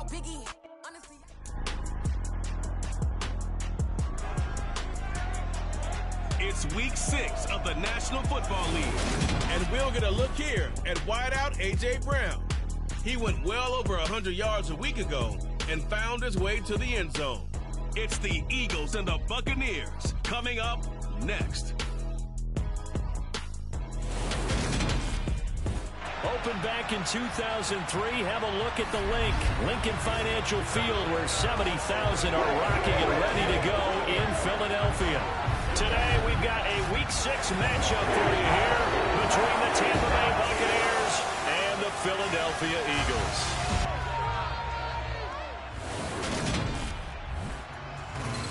no biggie. Honestly. It's week 6 of the National Football League. And we'll get a look here at wideout A.J. Brown. He went well over 100 yards a week ago and found his way to the end zone. It's the Eagles and the Buccaneers coming up next. Opened back in 2003. Have a look at the Lincoln Financial Field, where 70,000 are rocking and ready to go in Philadelphia. Today we've got a Week 6 matchup for you here between the Tampa Bay Buccaneers and the Philadelphia Eagles.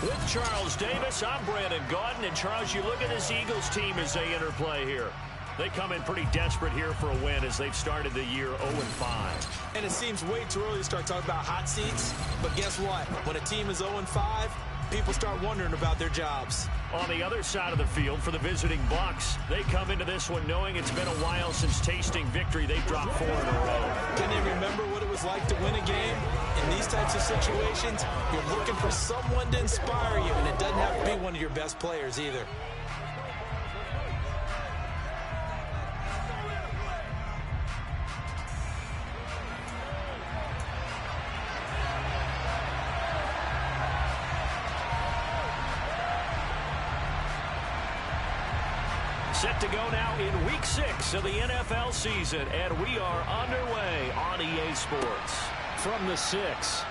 With Charles Davis, I'm Brandon Gaudin. And Charles, you look at this Eagles team as they interplay here. They come in pretty desperate here for a win as they've started the year 0-5. And it seems way too early to start talking about hot seats. But guess what? When a team is 0-5, people start wondering about their jobs. On the other side of the field for the visiting Bucs, they come into this one knowing it's been a while since tasting victory. They've dropped 4 in a row. Can they remember what it was like to win a game? In these types of situations, you're looking for someone to inspire you, and it doesn't have to be one of your best players either. Set to go now in Week 6 of the NFL season, and we are underway on EA Sports. From the 6.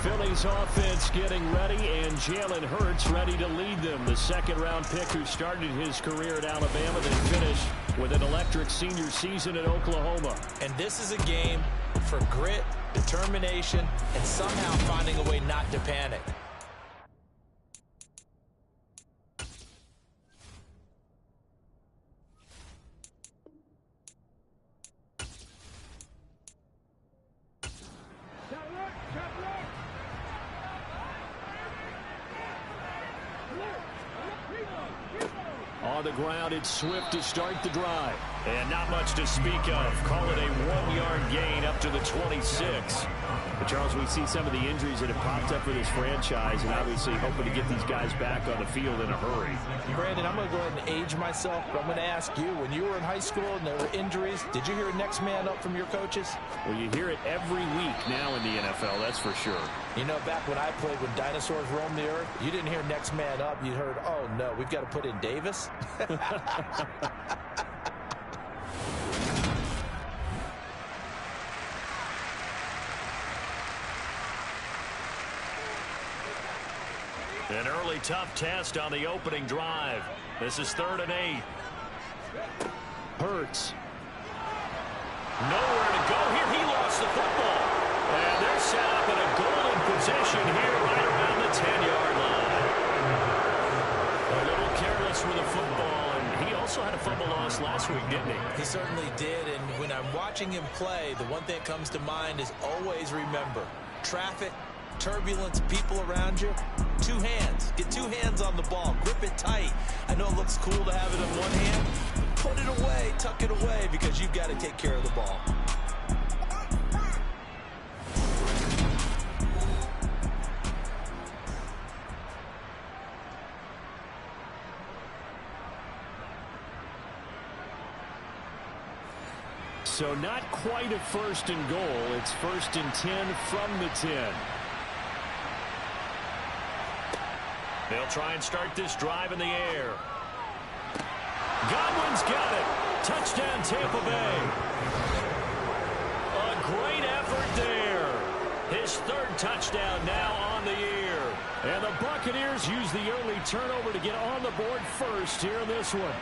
Philly's offense getting ready, and Jalen Hurts ready to lead them. The second-round pick who started his career at Alabama, then finished with an electric senior season at Oklahoma. And this is a game for grit, determination, and somehow finding a way not to panic. On the ground, it's Swift to start the drive. And not much to speak of. Call it a 1-yard gain up to the 26. But Charles, we see some of the injuries that have popped up for this franchise, and obviously hoping to get these guys back on the field in a hurry. Brandon, I'm going to go ahead and age myself, but I'm going to ask you, when you were in high school and there were injuries, did you hear next man up from your coaches? Well, you hear it every week now in the NFL, that's for sure. You know, back when I played when dinosaurs roamed the earth, you didn't hear next man up. You heard, oh, no, we've got to put in Davis. An early tough test on the opening drive. This is 3rd and 8. Hurts. Nowhere to go here. He lost the football. And they're set up in a golden position here right around the 10-yard line. A little careless with the football, and he also had a fumble loss last week, didn't he? He certainly did, and when I'm watching him play, the one thing that comes to mind is always remember, traffic, turbulence, people around you, 2 hands. Get 2 hands on the ball. Grip it tight. I know it looks cool to have it in one hand. Put it away, tuck it away, because you've got to take care of the ball. So not quite a 1st and goal. It's 1st and 10 from the 10. They'll try and start this drive in the air. Godwin's got it. Touchdown, Tampa Bay. A great effort there. His 3rd touchdown now on the year. And the Buccaneers use the early turnover to get on the board first here in this one.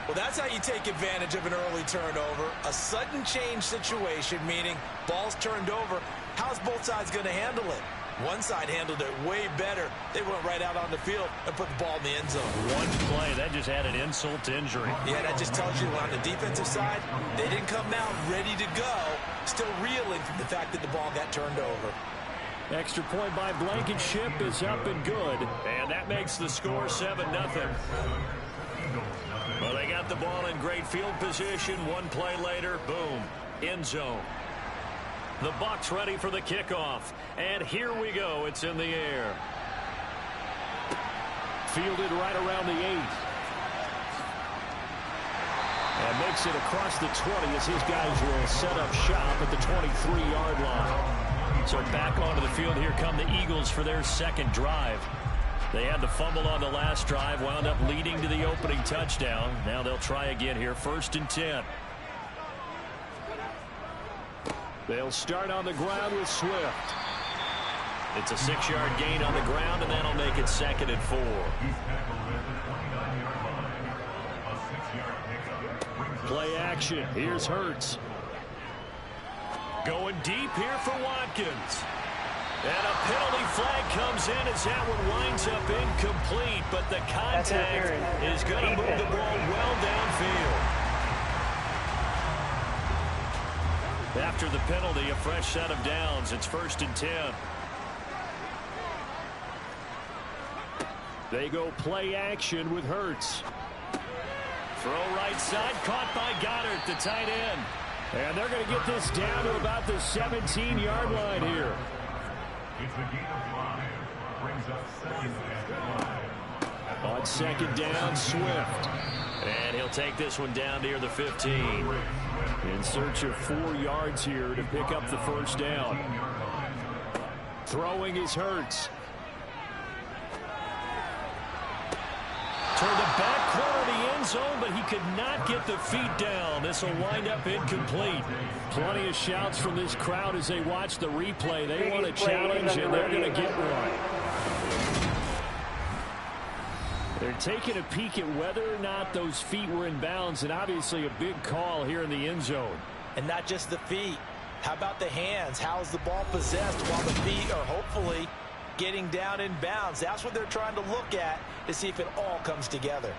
Well, that's how you take advantage of an early turnover. A sudden change situation, meaning ball's turned over. How's both sides going to handle it? One side handled it way better. They went right out on the field and put the ball in the end zone. One play, that just added insult to injury. Yeah, that just tells you on the defensive side, they didn't come out ready to go, still reeling from the fact that the ball got turned over. Extra point by Blankenship is up and good. And that makes the score 7-0. Well, they got got the ball in great field position. One play later, boom, end zone. The Bucs ready for the kickoff. And here we go. It's in the air. Fielded right around the 8. And makes it across the 20 as his guys will set up shop at the 23-yard line. So back onto the field, here come the Eagles for their second drive. They had the fumble on the last drive, wound up leading to the opening touchdown. Now they'll try again here, 1st and 10. They'll start on the ground with Swift. It's a 6-yard gain on the ground, and that'll make it 2nd and 4. Play action. Here's Hurts. Going deep here for Watkins. And a penalty flag comes in as that one winds up incomplete, but the contact is going to move the ball well downfield. After the penalty, a fresh set of downs. It's 1st and 10. They go play action with Hurts. Throw right side, caught by Goddard, the tight end. And they're going to get this down to about the 17-yard line here. It's a gain of 5. Brings up 2nd and 5. On 2nd down, Swift. And he'll take this one down near the 15. In search of 4 yards here to pick up the 1st down. Throwing is Hurts. Toward the back corner of the end zone, but he could not get the feet down. This will wind up incomplete. Plenty of shouts from this crowd as they watch the replay. They want a challenge, and they're going to get one. They're taking a peek at whether or not those feet were in bounds, and obviously a big call here in the end zone. And not just the feet. How about the hands? How is the ball possessed while the feet are hopefully getting down in bounds? That's what they're trying to look at to see if it all comes together.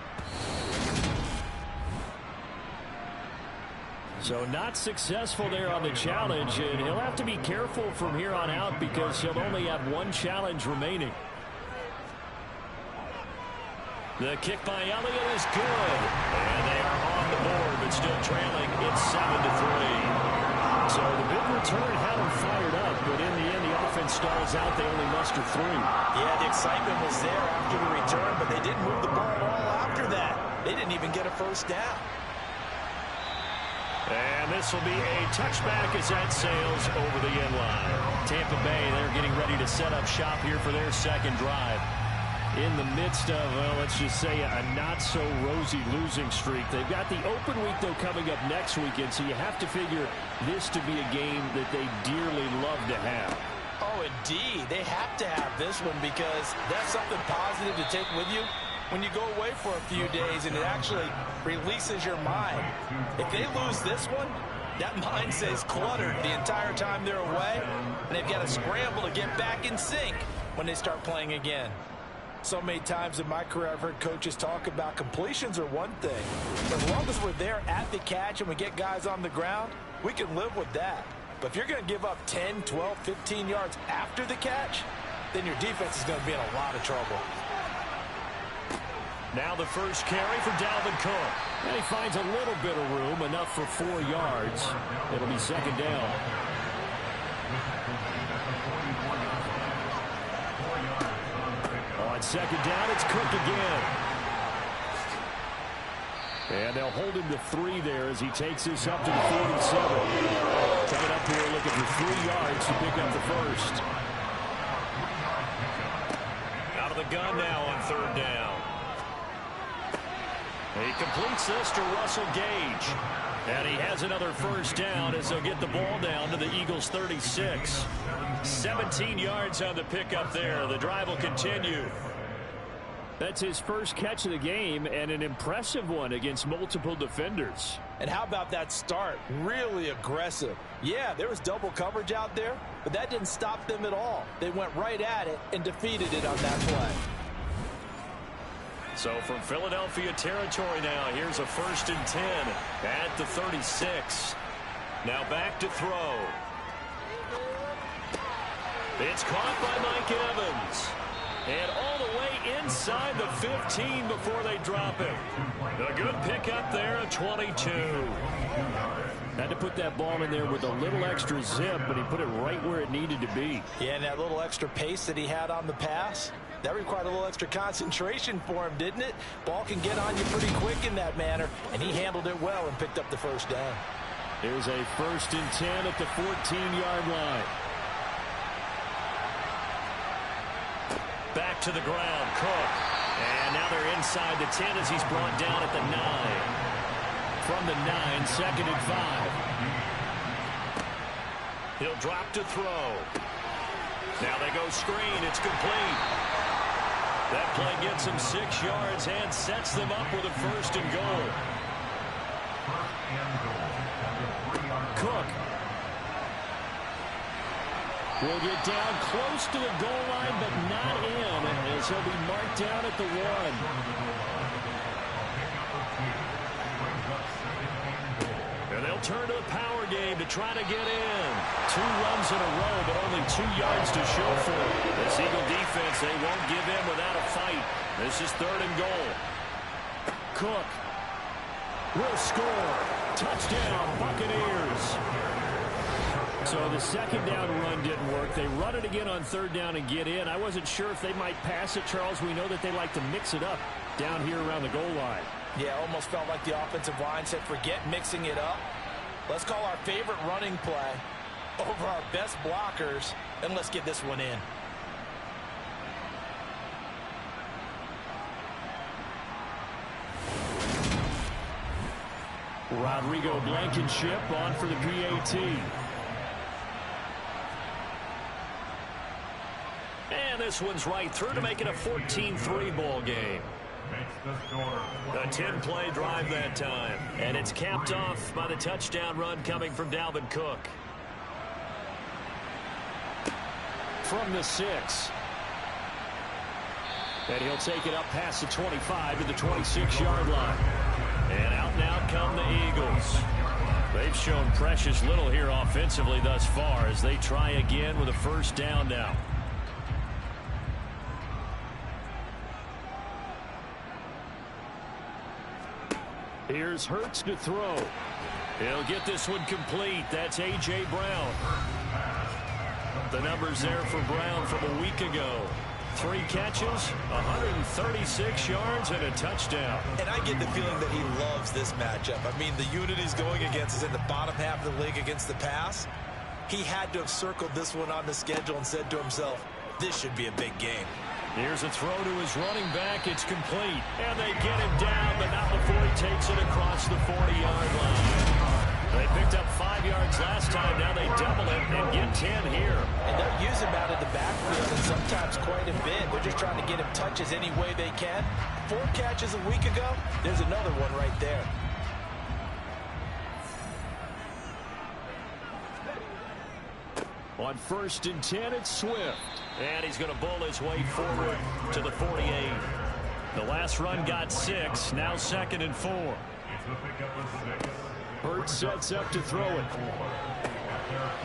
So not successful there on the challenge, and he'll have to be careful from here on out because he'll only have 1 challenge remaining. The kick by Elliott is good. And they are on the board, but still trailing. It's 7-3. So the big return had them fired up, but in the end, the offense stalls out. They only muster 3. Yeah, the excitement was there after the return, but they didn't move the ball at all after that. They didn't even get a 1st down. And this will be a touchback as that sails over the end line. Tampa Bay, they're getting ready to set up shop here for their 2nd drive. In the midst of, well, let's just say a not-so-rosy losing streak. They've got the open week, though, coming up next weekend, so you have to figure this to be a game that they dearly love to have. Oh, indeed. They have to have this one because that's something positive to take with you when you go away for a few days, and it actually releases your mind. If they lose this one, that mind stays cluttered the entire time they're away, and they've got to scramble to get back in sync when they start playing again. So many times in my career I've heard coaches talk about completions are one thing. But as long as we're there at the catch and we get guys on the ground, we can live with that. But if you're going to give up 10, 12, 15 yards after the catch, then your defense is going to be in a lot of trouble. Now the first carry for Dalvin Cook. And he finds a little bit of room, enough for 4 yards. It'll be 2nd down. On 2nd down, it's Cook again. And they'll hold him to 3 there as he takes this up to the 47. Coming up here looking for 3 yards to pick up the 1st. Out of the gun now on 3rd down. He completes this to Russell Gage. And he has another 1st down as they'll get the ball down to the Eagles' 36. 17 yards on the pickup there. The drive will continue. That's his first catch of the game, and an impressive one against multiple defenders. And how about that start? Really aggressive. Yeah, there was double coverage out there, but that didn't stop them at all. They went right at it and defeated it on that play. So from Philadelphia territory now, here's a 1st and 10 at the 36. Now back to throw. It's caught by Mike Evans. And all the way inside the 15 before they drop him. A good pickup there, a 22. Had to put that ball in there with a little extra zip, but he put it right where it needed to be. Yeah, and that little extra pace that he had on the pass, that required a little extra concentration for him, didn't it? Ball can get on you pretty quick in that manner, and he handled it well and picked up the first down. Here's a 1st and 10 at the 14-yard line. Back to the ground, Cook. And now they're inside the 10 as he's brought down at the 9. From the 9, 2nd and 5. He'll drop to throw. Now they go screen. It's complete. That play gets him 6 yards and sets them up with a 1st and goal. Cook will get down close to the goal line, but not in, as he'll be marked down at the 1. And they'll turn to the power game to try to get in. 2 runs in a row, but only 2 yards to show for it. This Eagle defense, they won't give in without a fight. This is 3rd and goal. Cook will score. Touchdown, Buccaneers. So the 2nd down run didn't work. They run it again on 3rd down and get in. I wasn't sure if they might pass it, Charles. We know that they like to mix it up down here around the goal line. Yeah, almost felt like the offensive line said, forget mixing it up. Let's call our favorite running play over our best blockers, and let's get this one in. Rodrigo Blankenship on for the PAT. And this one's right through to make it a 14-3 ball game. A 10-play drive that time. And it's capped off by the touchdown run coming from Dalvin Cook. From the 6. And he'll take it up past the 25 to the 26-yard line. And out and out come the Eagles. They've shown precious little here offensively thus far as they try again with a 1st down now. Here's Hurts to throw. He'll get this one complete. That's A.J. Brown. The numbers there for Brown from a week ago. 3 catches, 136 yards, and a touchdown. And I get the feeling that he loves this matchup. I mean, the unit he's going against is in the bottom half of the league against the pass. He had to have circled this one on the schedule and said to himself, this should be a big game. Here's a throw to his running back. It's complete. And they get him down, but not before he takes it across the 40-yard line. They picked up 5 yards last time. Now they double it and get 10 here. And they'll use him out of the backfield, and sometimes quite a bit. They're just trying to get him touches any way they can. 4 catches a week ago. There's another one right there. On 1st and 10, it's Swift. And he's going to bull his way forward to the 48. The last run got 6. Now 2nd and 4. Hurts sets up to throw it.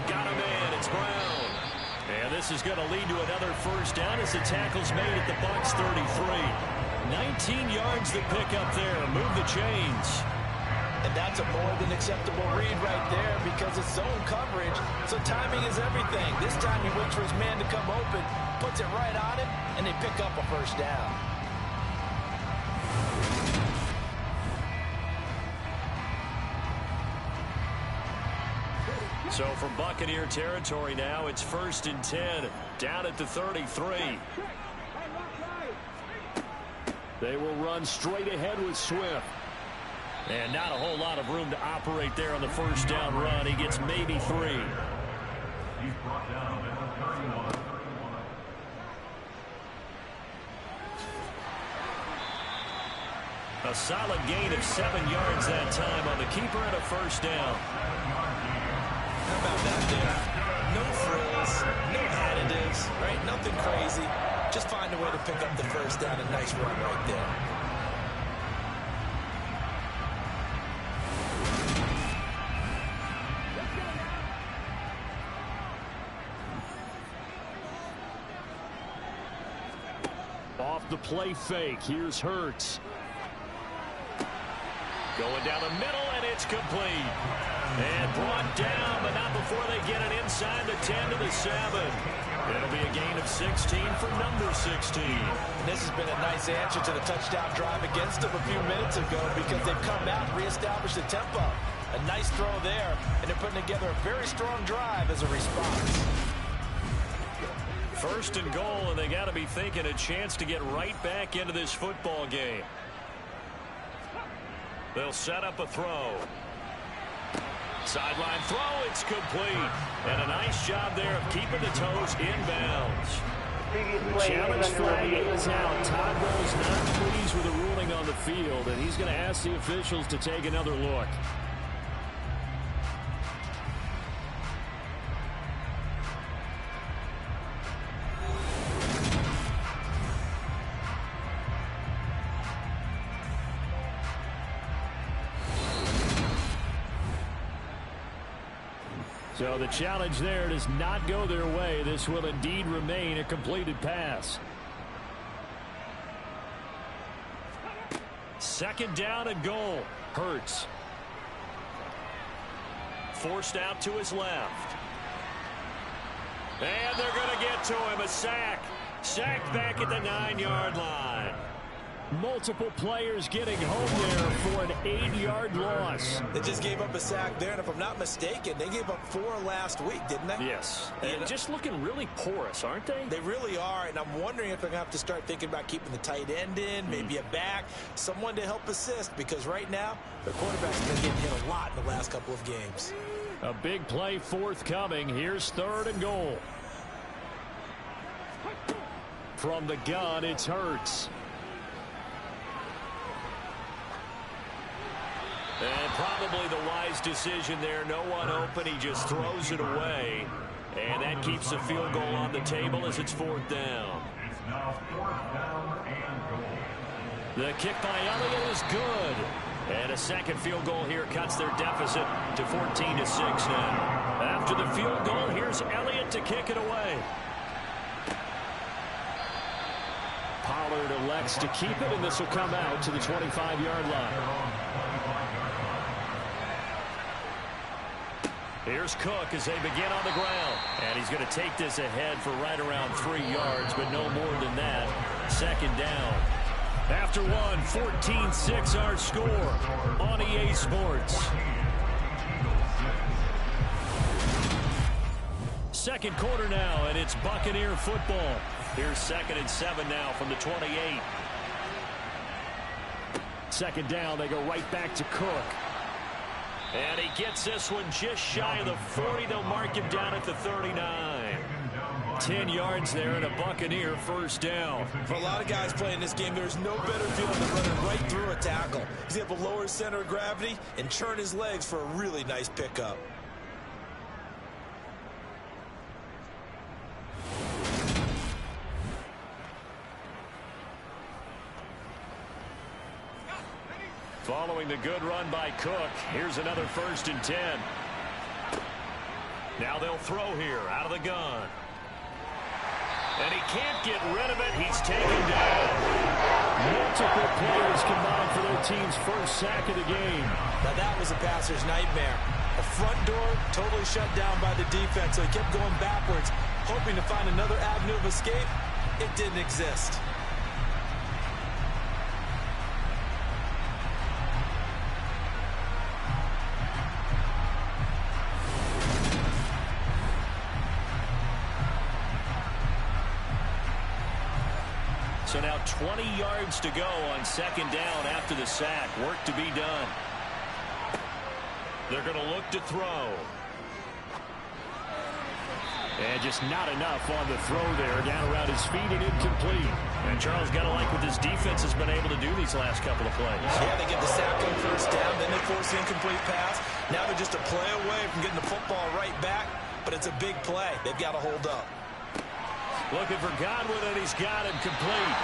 Got him in. It's Brown. And this is going to lead to another 1st down as the tackle's made at the Bucs 33. 19 yards to pick up there. Move the chains. And that's a more than acceptable read right there because it's zone coverage, so timing is everything. This time he waits for his man to come open, puts it right on him, and they pick up a 1st down. So from Buccaneer territory now, it's 1st and 10, down at the 33. They will run straight ahead with Swift. And not a whole lot of room to operate there on the 1st down run. He gets maybe 3. He's brought down at the 31. A solid gain of 7 yards that time on the keeper and a 1st down. How about that there? No frills, no additives, right? Nothing crazy. Just find a way to pick up the 1st down. A nice run right there. off the play fake. Here's Hurts. Going down the middle, and it's complete. And brought down, but not before they get it inside the 10 to the 7. It'll be a gain of 16 for number 16. And this has been a nice answer to the touchdown drive against them a few minutes ago because they've come out and reestablished the tempo. A nice throw there, and they're putting together a very strong drive as a response. First and goal, and they got to be thinking a chance to get right back into this football game. They'll set up a throw. Sideline throw, it's complete. And a nice job there of keeping the toes inbounds. The challenge flag is out. Todd Bowles not pleased with the ruling on the field, and he's going to ask the officials to take another look. So the challenge there does not go their way. This will indeed remain a completed pass. Second down and goal. Hurts. Forced out to his left. And they're going to get to him. A sack. Sacked back at the 9-yard line. Multiple players getting home there for an 8-yard loss. They just gave up a sack there, and if I'm not mistaken, they gave up 4 last week, didn't they? Yes. And just looking really porous, aren't they? They really are, and I'm wondering if they're going to have to start thinking about keeping the tight end in, maybe a back, someone to help assist, because right now, their quarterback's been getting hit a lot in the last couple of games. A big play forthcoming. Here's third and goal. From the gun, it's Hurts. And probably the wise decision there. No one open. He just throws it away. And that keeps the field goal on the table as it's fourth down. It's now 4th down and goal. The kick by Elliott is good. And a second field goal here cuts their deficit to 14-6 now. After the field goal, here's Elliott to kick it away. Pollard elects to keep it, and this will come out to the 25-yard line. Here's Cook as they begin on the ground. And he's going to take this ahead for right around 3 yards, but no more than that. Second down. After one, 14-6 our score on EA Sports. Second quarter now, and it's Buccaneer football. Here's 2nd and 7 now from the 28. Second down, they go right back to Cook. And he gets this one just shy of the 40. They'll mark him down at the 39. 10 yards there and a Buccaneer first down. For a lot of guys playing this game, there's no better feeling than running right through a tackle. He's able to lower his center of gravity and churn his legs for a really nice pickup. Following the good run by Cook, here's another 1st and 10. Now they'll throw here out of the gun. And he can't get rid of it. He's taken down. Multiple players combined for their team's first sack of the game. Now that was a passer's nightmare. The front door totally shut down by the defense, so he kept going backwards, hoping to find another avenue of escape. It didn't exist. So now 20 yards to go on second down after the sack. Work to be done. They're going to look to throw. And just not enough on the throw there. Down around his feet and incomplete. And Charles got to like what this defense has been able to do these last couple of plays. Yeah, they get the sack on first down, then they force the incomplete pass. Now they're just a play away from getting the football right back, but it's a big play. They've got to hold up. Looking for Godwin, and he's got him complete.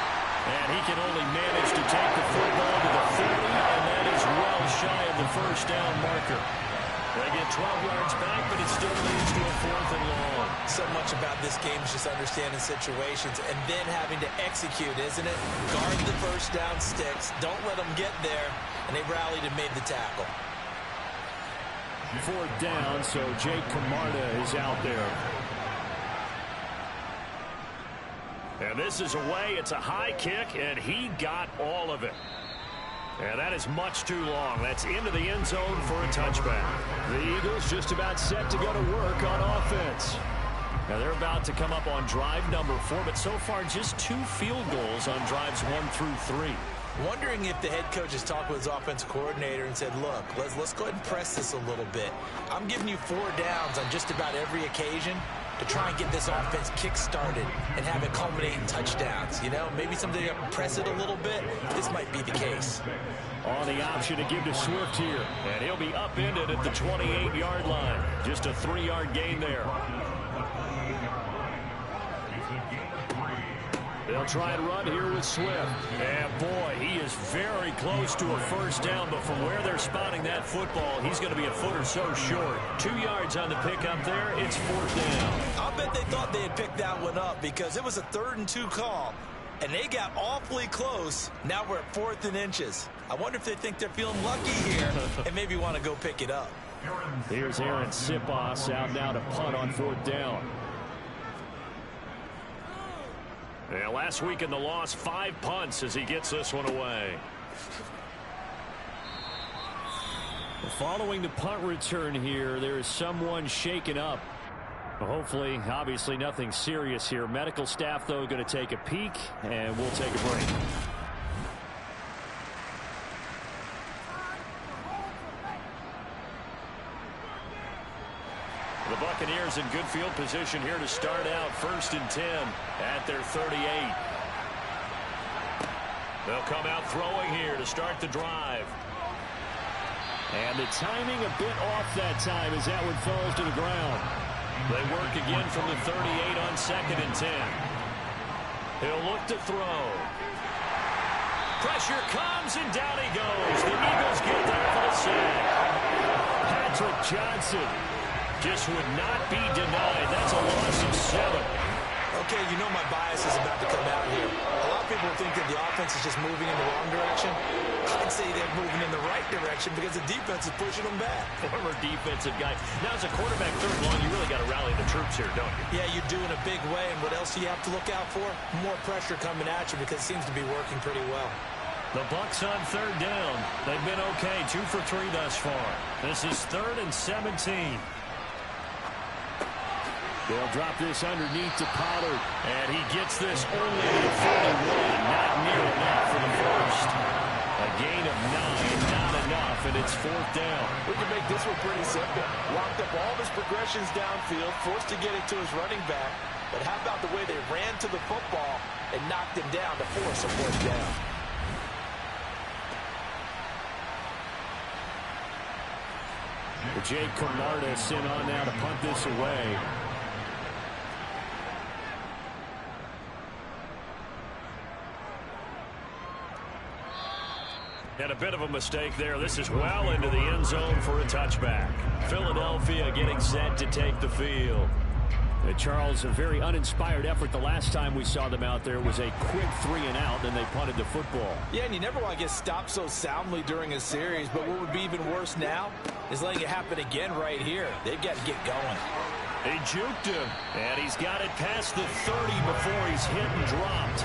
And he can only manage to take the football to the 30, and that is well shy of the first down marker. They get 12 yards back, but it still leads to a 4th and long. So much about this game is just understanding situations and then having to execute, isn't it? Guard the first down sticks. Don't let them get there. And they rallied and made the tackle. 4th down, so Jake Camarda is out there. And this is away. It's a high kick, and he got all of it. And that is much too long. That's into the end zone for a touchback. The Eagles just about set to go to work on offense. Now they're about to come up on drive number 4, but so far just 2 field goals on drives 1 through 3. Wondering if the head coach has talked with his offensive coordinator and said, look, let's go ahead and press this a little bit. I'm giving you 4 downs on just about every occasion to try and get this offense kick-started and have it culminate in touchdowns. You know, maybe something to press it a little bit. This might be the case. On the option to give to Swift here. And he'll be upended at the 28-yard line. Just a 3-yard gain there. They'll try and run here with Swift. And, boy, he is very close to a first down, but from where they're spotting that football, he's going to be a foot or so short. 2 yards on the pickup there. It's 4th down. I'll bet they thought they had picked that one up because it was a 3rd and 2 call, and they got awfully close. Now we're at 4th and inches. I wonder if they think they're feeling lucky here and maybe want to go pick it up. Here's Aaron Sipos out now to punt on 4th down. Yeah, last week in the loss, 5 punts as he gets this one away. Following the punt return here, there is someone shaken up. Hopefully, obviously nothing serious here. Medical staff, though, going to take a peek, and we'll take a break. The Buccaneers in good field position here to start out 1st and 10 at their 38. They'll come out throwing here to start the drive. And the timing a bit off that time as that one falls to the ground. They work again from the 38 on 2nd and 10. He'll look to throw. Pressure comes and down he goes. The Eagles get there for the sack. Patrick Johnson just would not be denied. That's a loss of 7. Okay, you know my bias is about to come out here. A lot of people think that the offense is just moving in the wrong direction. I'd say they're moving in the right direction because the defense is pushing them back. Former defensive guy. Now, as a quarterback 3rd long, you really got to rally the troops here, don't you? Yeah, you do in a big way. And what else do you have to look out for? More pressure coming at you because it seems to be working pretty well. The Bucs on 3rd down. They've been okay. 2 for 3 thus far. This is 3rd and 17. They'll drop this underneath to Pollard. And he gets this only to the 41. Not near enough for the first. A gain of 9, not enough, and it's 4th down. We can make this one pretty simple. Locked up all of his progressions downfield, forced to get it to his running back. But how about the way they ran to the football and knocked him down to force a 4th down? Jake Camarda sent on now to punt this away. And a bit of a mistake there. This is well into the end zone for a touchback. Philadelphia getting set to take the field. Charles, a very uninspired effort. The last time we saw them out there was a quick 3 and out, then they punted the football. Yeah, and you never want to get stopped so soundly during a series, but what would be even worse now is letting it happen again right here. They've got to get going. They juked him, and he's got it past the 30 before he's hit and dropped.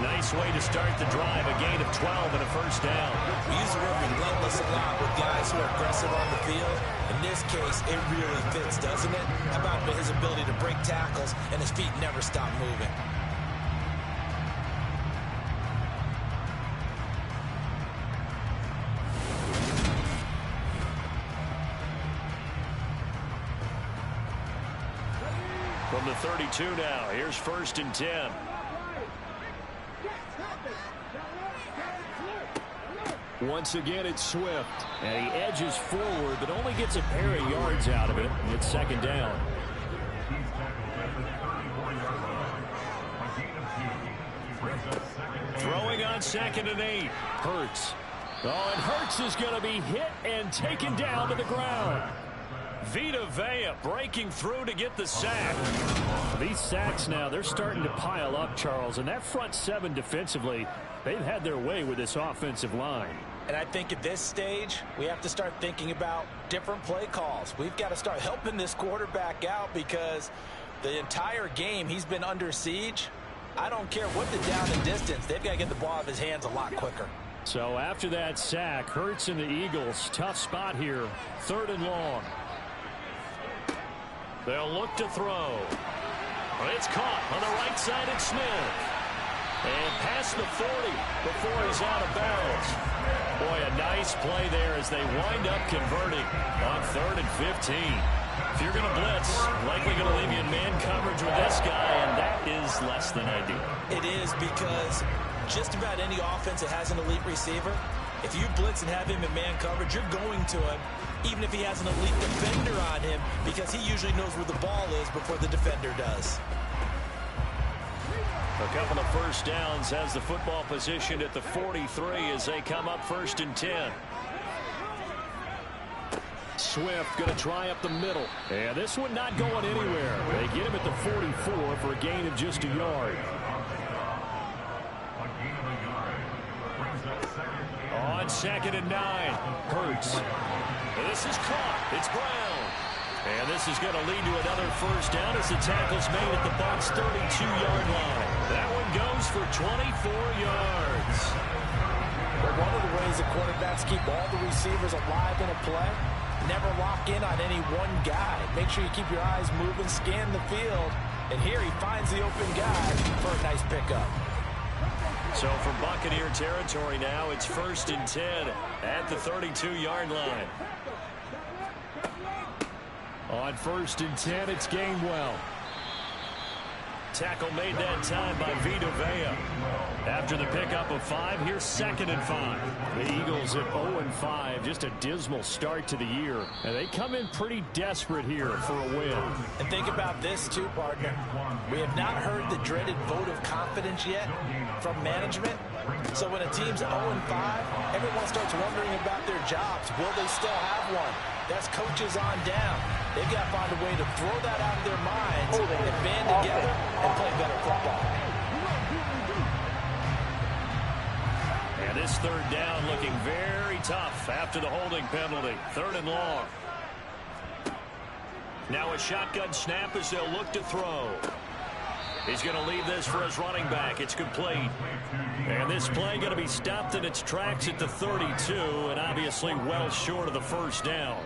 Nice way to start the drive, a gain of 12 and a first down. We use the word relentless a lot with guys who are aggressive on the field. In this case, it really fits, doesn't it? How about his ability to break tackles and his feet never stop moving? From the 32 now, here's 1st and 10. Once again, it's Swift, and he edges forward, but only gets a pair of yards out of it. It's 2nd down. Throwing on 2nd and 8. Hurts. Oh, and Hurts is going to be hit and taken down to the ground. Vita Vea breaking through to get the sack. These sacks now, they're starting to pile up, Charles, and that front seven defensively, they've had their way with this offensive line. And I think at this stage, we have to start thinking about different play calls. We've got to start helping this quarterback out because the entire game he's been under siege. I don't care what the down and distance. They've got to get the ball out of his hands a lot quicker. So after that sack, Hurts and the Eagles, tough spot here. 3rd and long. They'll look to throw. It's caught on the right side at Smith. And past the 40 before he's out of bounds. Boy, a nice play there as they wind up converting on 3rd and 15. If you're going to blitz, likely going to leave you in man coverage with this guy, and that is less than ideal. It is because just about any offense that has an elite receiver, if you blitz and have him in man coverage, you're going to him, even if he has an elite defender on him, because he usually knows where the ball is before the defender does. A couple of first downs has the football position at the 43 as they come up 1st and 10. Swift going to try up the middle. And this one not going anywhere. They get him at the 44 for a gain of just a yard. On 2nd and 9, Hurts. And this is caught. It's Brown. And this is going to lead to another first down as the tackle's made at the Bucs' 32-yard line. That one goes for 24 yards. Well, one of the ways the quarterbacks keep all the receivers alive in a play, never lock in on any one guy. Make sure you keep your eyes moving, scan the field. And here he finds the open guy for a nice pickup. So from Buccaneer territory now, it's 1st and 10 at the 32-yard line. On 1st and 10, it's Gainwell. Tackle made that time by Vita Vea. After the pickup of 5, here's 2nd and 5. The Eagles at 0-5, just a dismal start to the year. And they come in pretty desperate here for a win. And think about this too, partner. We have not heard the dreaded vote of confidence yet from management. So when a team's 0-5, everyone starts wondering about their jobs. Will they still have one? That's coaches on down. They've got to find a way to throw that out of their minds and band together and play better football. And this 3rd down looking very tough after the holding penalty. 3rd and long. Now a shotgun snap as they'll look to throw. He's going to leave this for his running back. It's complete. And this play going to be stopped in its tracks at the 32, and obviously well short of the first down.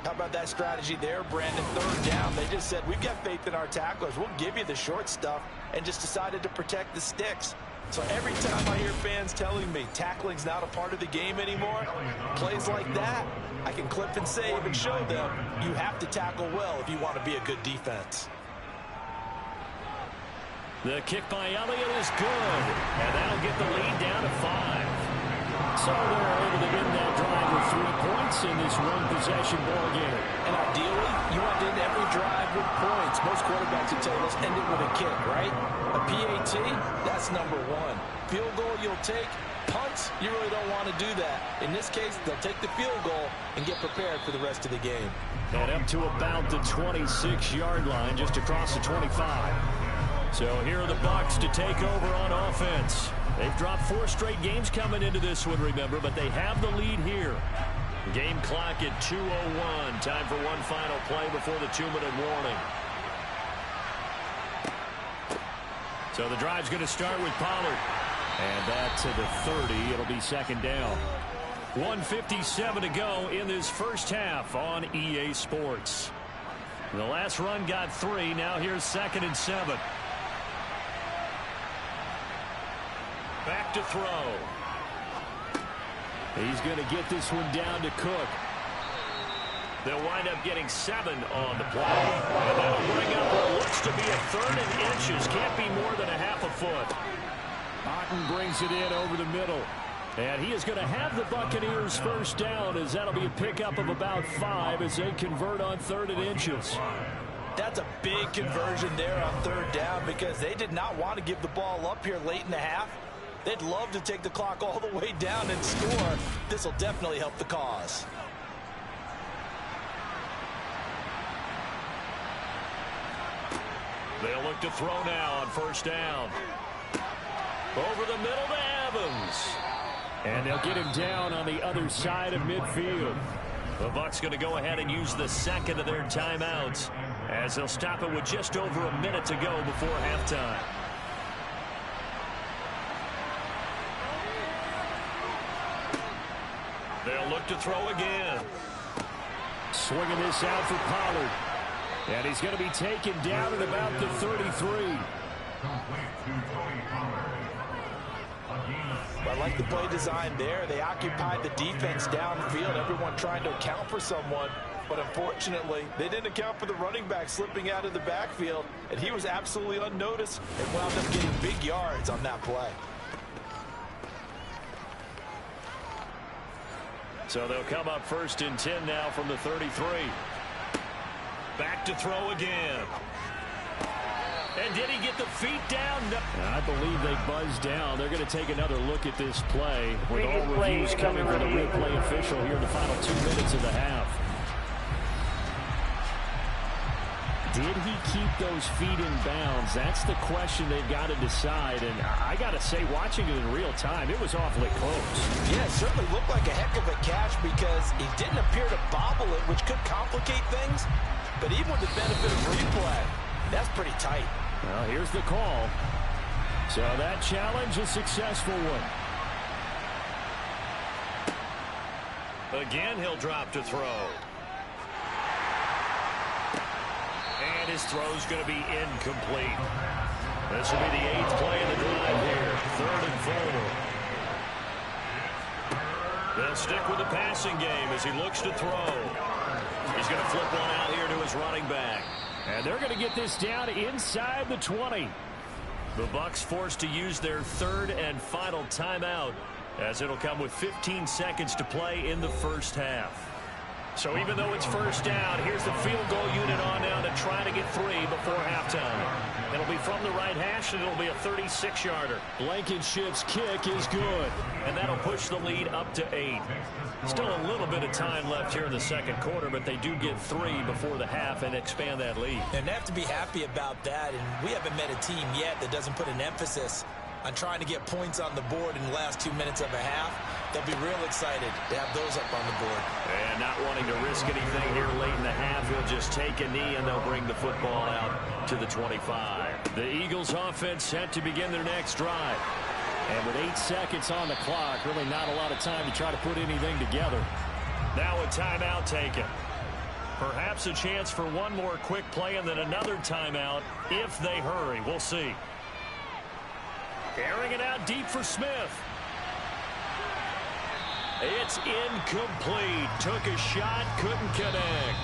How about that strategy there, Brandon? 3rd down. They just said, we've got faith in our tacklers. We'll give you the short stuff, and just decided to protect the sticks. So every time I hear fans telling me tackling's not a part of the game anymore, plays like that, I can clip and save and show them you have to tackle well if you want to be a good defense. The kick by Elliott is good, and that'll get the lead down to 5. So they're able to end that drive with 3 points in this one-possession ball game. And ideally, you want to end every drive with points. Most quarterbacks would tell you, let's end it with a kick, right? A PAT, that's number 1. Field goal you'll take. Punts, you really don't want to do that. In this case, they'll take the field goal and get prepared for the rest of the game. And up to about the 26-yard line, just across the 25. So here are the Bucs to take over on offense. They've dropped 4 straight games coming into this one, remember, but they have the lead here. Game clock at 2:01. Time for one final play before the 2-minute warning. So the drive's going to start with Pollard. And that to the 30. It'll be 2nd down. 1:57 to go in this first half on EA Sports. The last run got 3. Now here's 2nd and 7. Back to throw. He's going to get this one down to Cook. They'll wind up getting 7 on the play. And that'll bring up what looks to be a 3rd and inches. Can't be more than a half a foot. Martin brings it in over the middle. And he is going to have the Buccaneers first down, as that'll be a pickup of about 5 as they convert on 3rd and inches. That's a big conversion there on 3rd down because they did not want to give the ball up here late in the half. They'd love to take the clock all the way down and score. This will definitely help the cause. They'll look to throw now on first down. Over the middle to Evans. And they'll get him down on the other side of midfield. The Bucs going to go ahead and use the second of their timeouts as they'll stop it with just over a minute to go before halftime. They'll look to throw again. Swinging this out for Pollard. And he's going to be taken down at about the 33. I like the play design there. They occupied the defense downfield, everyone trying to account for someone. But unfortunately, they didn't account for the running back slipping out of the backfield, and he was absolutely unnoticed and wound up getting big yards on that play. So they'll come up 1st and 10 now from the 33. Back to throw again. And did he get the feet down? No. I believe they buzzed down. They're going to take another look at this play with all reviews coming from the replay official here in the final 2 minutes of the half. Did he keep those feet in bounds? That's the question they've got to decide. And I got to say, watching it in real time, it was awfully close. Yeah, it certainly looked like a heck of a catch because he didn't appear to bobble it, which could complicate things. But even with the benefit of replay, that's pretty tight. Well, here's the call. So that challenge, a successful one. Again, he'll drop to throw. And his throw's going to be incomplete. This will be the 8th play of the drive here. 3rd and 4. They'll stick with the passing game as he looks to throw. He's going to flip one out here to his running back. And they're going to get this down inside the 20. The Bucs forced to use their 3rd and final timeout as it'll come with 15 seconds to play in the first half. So even though it's first down, here's the field goal unit on now to try to get 3 before halftime. It'll be from the right hash, and it'll be a 36-yarder. Blankenship's kick is good, and that'll push the lead up to 8. Still a little bit of time left here in the second quarter, but they do get 3 before the half and expand that lead. And they have to be happy about that, and we haven't met a team yet that doesn't put an emphasis on trying to get points on the board in the last 2 minutes of a half. They'll be real excited to have those up on the board. And not wanting to risk anything here late in the half, he'll just take a knee and they'll bring the football out to the 25. The Eagles offense set to begin their next drive. And with 8 seconds on the clock, really not a lot of time to try to put anything together. Now a timeout taken. Perhaps a chance for one more quick play and then another timeout if they hurry. We'll see. Airing it out deep for Smith. It's incomplete. Took a shot, couldn't connect.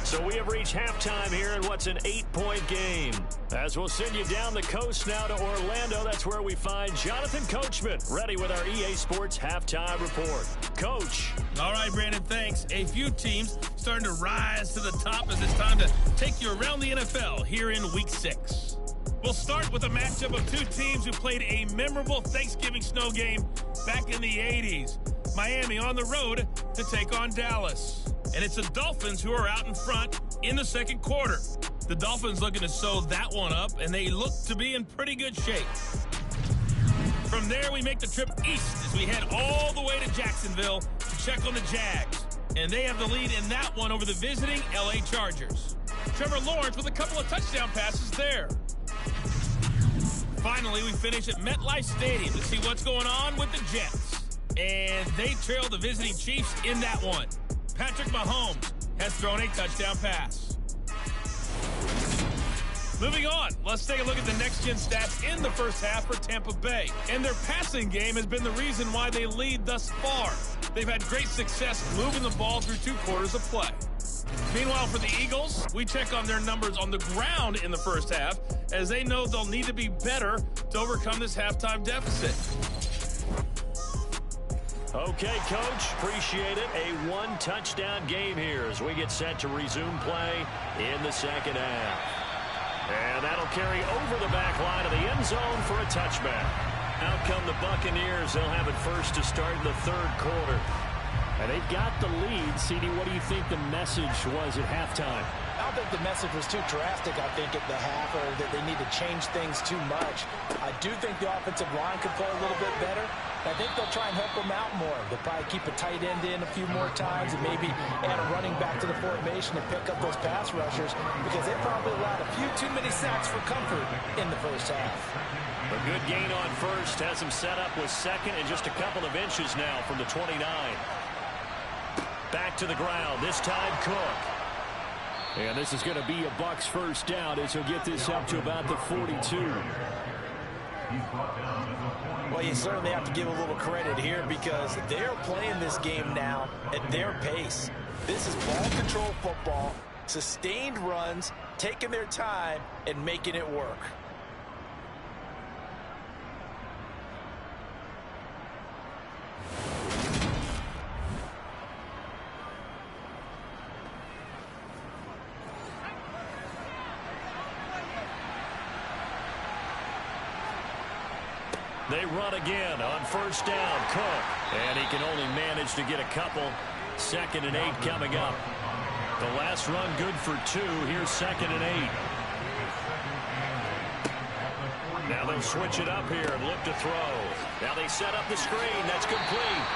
So we have reached halftime here in what's an 8-point game. As we'll send you down the coast now to Orlando, that's where we find Jonathan Coachman, ready with our EA Sports Halftime Report. Coach. All right, Brandon, thanks. A few teams starting to rise to the top as it's time to take you around the NFL here in Week 6. We'll start with a matchup of 2 teams who played a memorable Thanksgiving snow game back in the 80s. Miami on the road to take on Dallas. And it's the Dolphins who are out in front in the second quarter. The Dolphins looking to sew that one up, and they look to be in pretty good shape. From there, we make the trip east as we head all the way to Jacksonville to check on the Jags. And they have the lead in that one over the visiting L.A. Chargers. Trevor Lawrence with a couple of touchdown passes there. Finally, we finish at MetLife Stadium to see what's going on with the Jets. And they trail the visiting Chiefs in that one. Patrick Mahomes has thrown a touchdown pass. Moving on, let's take a look at the next-gen stats in the first half for Tampa Bay. And their passing game has been the reason why they lead thus far. They've had great success moving the ball through 2 quarters of play. Meanwhile, for the Eagles, we check on their numbers on the ground in the first half, as they know they'll need to be better to overcome this halftime deficit. Okay, Coach, appreciate it. A 1-touchdown game here as we get set to resume play in the second half. And that'll carry over the back line of the end zone for a touchback. Out come the Buccaneers. They'll have it first to start in the third quarter. And they've got the lead. CD, what do you think the message was at halftime? I don't think the message was too drastic, I think, at the half, or that they need to change things too much. I do think the offensive line could play a little bit better. I think they'll try and help them out more. They'll probably keep a tight end in a few more times and maybe add a running back to the formation and pick up those pass rushers, because they probably allowed a few too many sacks for comfort in the first half. A good gain on first has him set up with second and just a couple of inches now from the 29. Back to the ground, this time Cook. And this is going to be a Bucs first down as he'll get this up to about the 42. Well, you certainly have to give a little credit here because they're playing this game now at their pace. This is ball control football, sustained runs, taking their time, and making it work. They run again on first down. Cook. And he can only manage to get a couple. 2nd and 8 coming up. The last run good for 2. Here's 2nd and 8. Now they'll switch it up here and look to throw. Now they set up the screen. That's complete.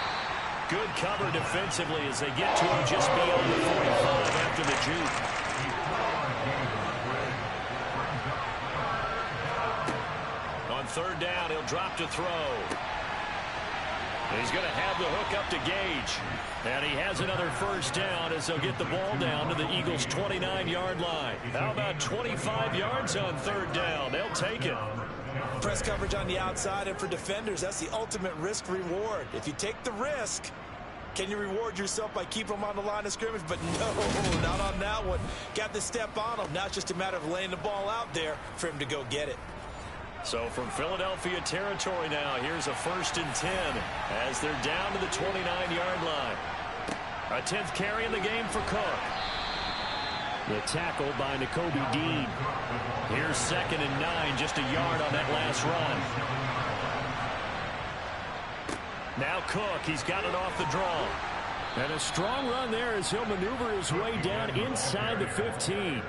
Good cover defensively as they get to him just beyond the 45 after the juke. Third down, he'll drop to throw. He's going to have the hook up to Gage. And he has another first down as they'll get the ball down to the Eagles' 29-yard line. How about 25 yards on third down? They'll take it. Press coverage on the outside, and for defenders, that's the ultimate risk-reward. If you take the risk, can you reward yourself by keeping them on the line of scrimmage? But no, not on that one. Got the step on him. Now it's just a matter of laying the ball out there for him to go get it. So from Philadelphia territory now, here's a 1st and 10 as they're down to the 29-yard line. A 10th carry in the game for Cook. The tackle by Nakobe Dean. Here's 2nd and 9, just a yard on that last run. Now Cook, he's got it off the draw. And a strong run there as he'll maneuver his way down inside the 15.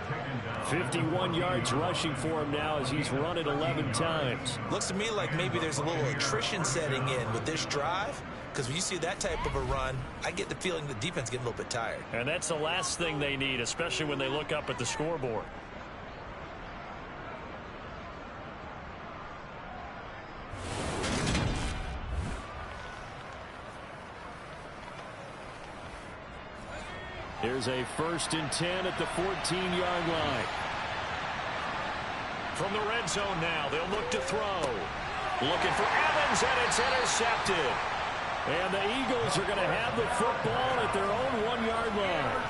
51 yards rushing for him now as he's run it 11 times. Looks to me like maybe there's a little attrition setting in with this drive, because when you see that type of a run, I get the feeling the defense getting a little bit tired. And that's the last thing they need, especially when they look up at the scoreboard. Here's a 1st and 10 at the 14-yard line. From the red zone now, they'll look to throw. Looking for Evans, and it's intercepted. And the Eagles are going to have the football at their own 1-yard line.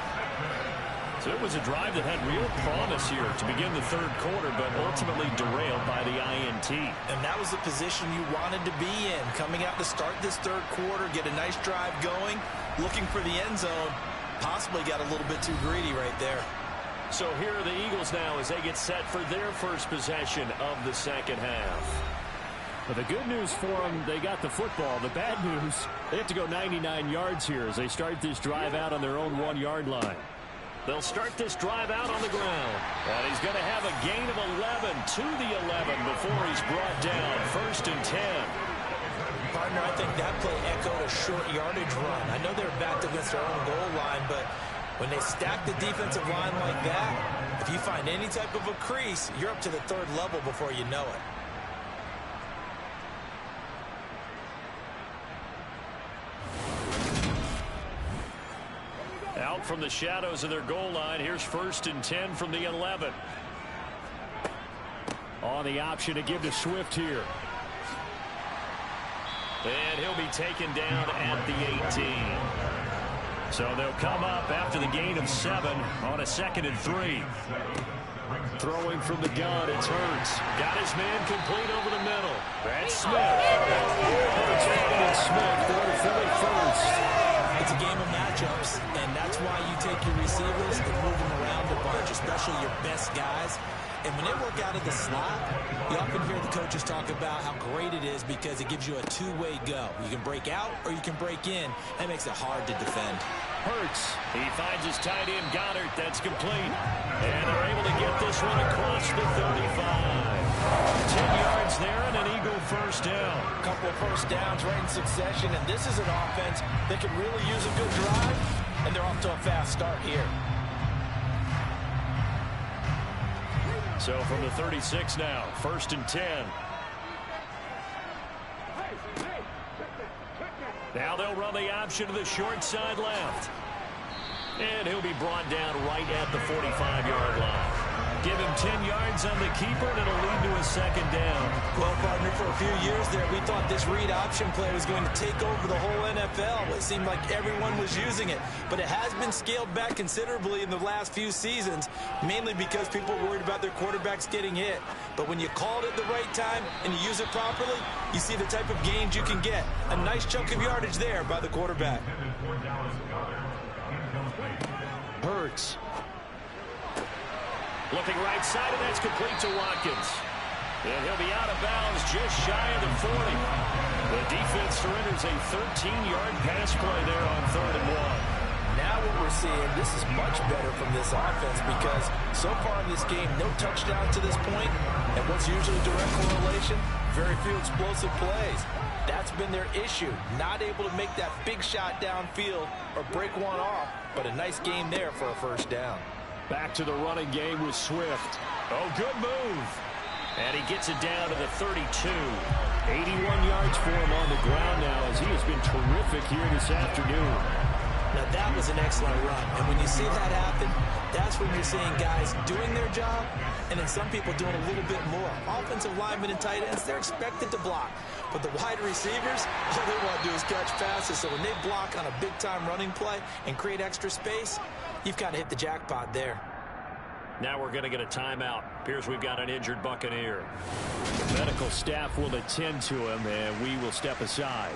So it was a drive that had real promise here to begin the third quarter, but ultimately derailed by the INT. And that was the position you wanted to be in, coming out to start this third quarter, get a nice drive going, looking for the end zone. Possibly got a little bit too greedy right there. So here are the Eagles now as they get set for their first possession of the second half. But the good news for them, they got the football. The bad news, they have to go 99 yards here as they start this drive out on their own 1-yard line. They'll start this drive out on the ground. And he's going to have a gain of 11 to the 11 before he's brought down. 1st and 10. Partner, I think that play echoed a short yardage run. I know they're backed against their own goal line, but when they stack the defensive line like that, if you find any type of a crease, you're up to the third level before you know it. Out from the shadows of their goal line, here's 1st and 10 from the 11. On the option to give to Swift here. And he'll be taken down at the 18. So they'll come up after the gain of 7 on a 2nd and 3. Throwing from the gun, it's Hurts. Got his man complete over the middle. That's Smith. Hurts finding Smith for the Philly first. It's a game of matchups, and that's why you take your receivers and move them around a bunch, especially your best guys. And when they work out of the slot, you often hear the coaches talk about how great it is because it gives you a two-way go. You can break out or you can break in. That makes it hard to defend. Hurts. He finds his tight end, Goddard. That's complete. And they're able to get this one across the 35. 10 yards there and an Eagle first down. A couple of first downs right in succession, and this is an offense that could really use a good drive, and they're off to a fast start here. So from the 36 now, 1st and 10. Now they'll run the option to the short side left. And he'll be brought down right at the 45-yard line. Give him 10 yards on the keeper, and it'll lead to a second down. Well, partner, for a few years there, we thought this read option play was going to take over the whole NFL. It seemed like everyone was using it. But it has been scaled back considerably in the last few seasons, mainly because people were worried about their quarterbacks getting hit. But when you call it at the right time and you use it properly, you see the type of gains you can get. A nice chunk of yardage there by the quarterback. Hurts. Looking right side, and that's complete to Watkins. And he'll be out of bounds just shy of the 40. The defense surrenders a 13-yard pass play there on 3rd and 1. Now what we're seeing, this is much better from this offense because so far in this game, no touchdowns to this point, and what's usually direct correlation, very few explosive plays. That's been their issue, not able to make that big shot downfield or break one off, but a nice game there for a first down. Back to the running game with Swift. Oh, good move. And he gets it down to the 32. 81 yards for him on the ground now as he has been terrific here this afternoon. Now, that was an excellent run. And when you see that happen, that's when you're seeing guys doing their job and then some people doing a little bit more. Offensive linemen and tight ends, they're expected to block. But the wide receivers, all they want to do is catch passes. So when they block on a big-time running play and create extra space, you've kind of hit the jackpot there. Now we're going to get a timeout. Appears we've got an injured Buccaneer. The medical staff will attend to him, and we will step aside.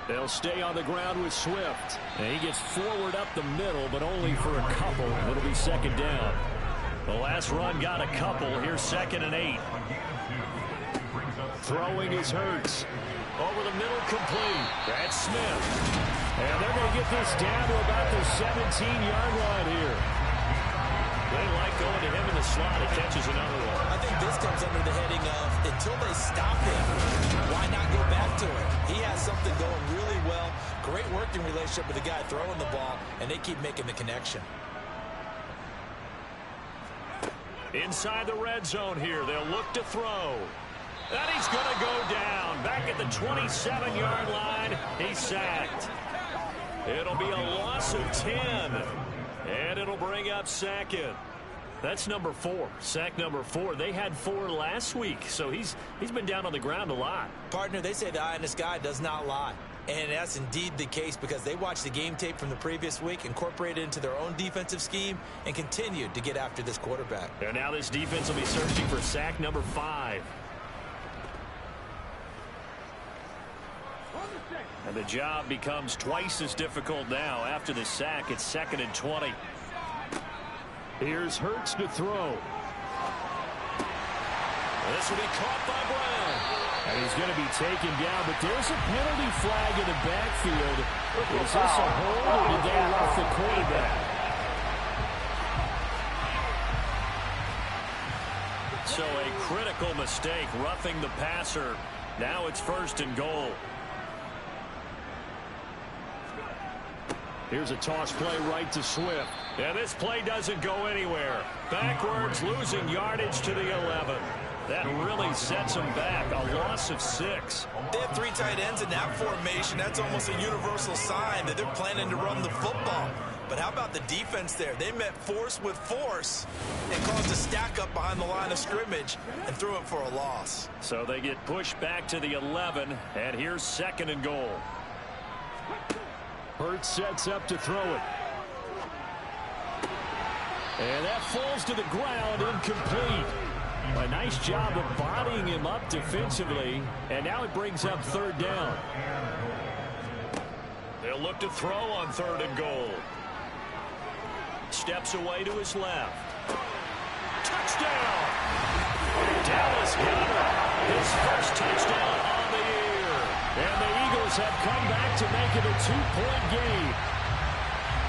They'll stay on the ground with Swift. And he gets forward up the middle, but only for a couple. It'll be second down. The last run got a couple. Here's 2nd and 8. Throwing is Hurts. Over the middle, complete. That's Smith. And they're going to get this down to about the 17-yard line here. They like going to him in the slot. He catches another one. I think this comes under the heading of until they stop him, why not go back to it? He has something going really well. Great working relationship with the guy throwing the ball, and they keep making the connection. Inside the red zone here. They'll look to throw. And he's going to go down. Back at the 27-yard line. He's sacked. It'll be a loss of 10. And it'll bring up 2nd. That's number 4. Sack number 4. They had 4 last week, so he's been down on the ground a lot. Partner, they say the eye in the sky does not lie. And that's indeed the case because they watched the game tape from the previous week, incorporated it into their own defensive scheme, and continued to get after this quarterback. And now this defense will be searching for sack number 5. And the job becomes twice as difficult now after the sack. It's 2nd and 20. Here's Hurts to throw. This will be caught by Brown. And he's going to be taken down, but there's a penalty flag in the backfield. Is this a hold or did they rough the quarterback? So a critical mistake, roughing the passer. Now it's 1st and goal. Here's a toss play right to Swift. And this play doesn't go anywhere. Backwards, losing yardage to the 11. That really sets them back. A loss of 6. They have 3 tight ends in that formation. That's almost a universal sign that they're planning to run the football. But how about the defense there? They met force with force and caused a stack up behind the line of scrimmage and threw it for a loss. So they get pushed back to the 11, and here's 2nd and goal. Hurts sets up to throw it. And that falls to the ground, incomplete. A nice job of bodying him up defensively, and now it brings up third down. They'll look to throw on 3rd and goal. Steps away to his left. Touchdown! Dallas Goedert, his first touchdown on the year. And the Eagles have come back to make it a 2-point game.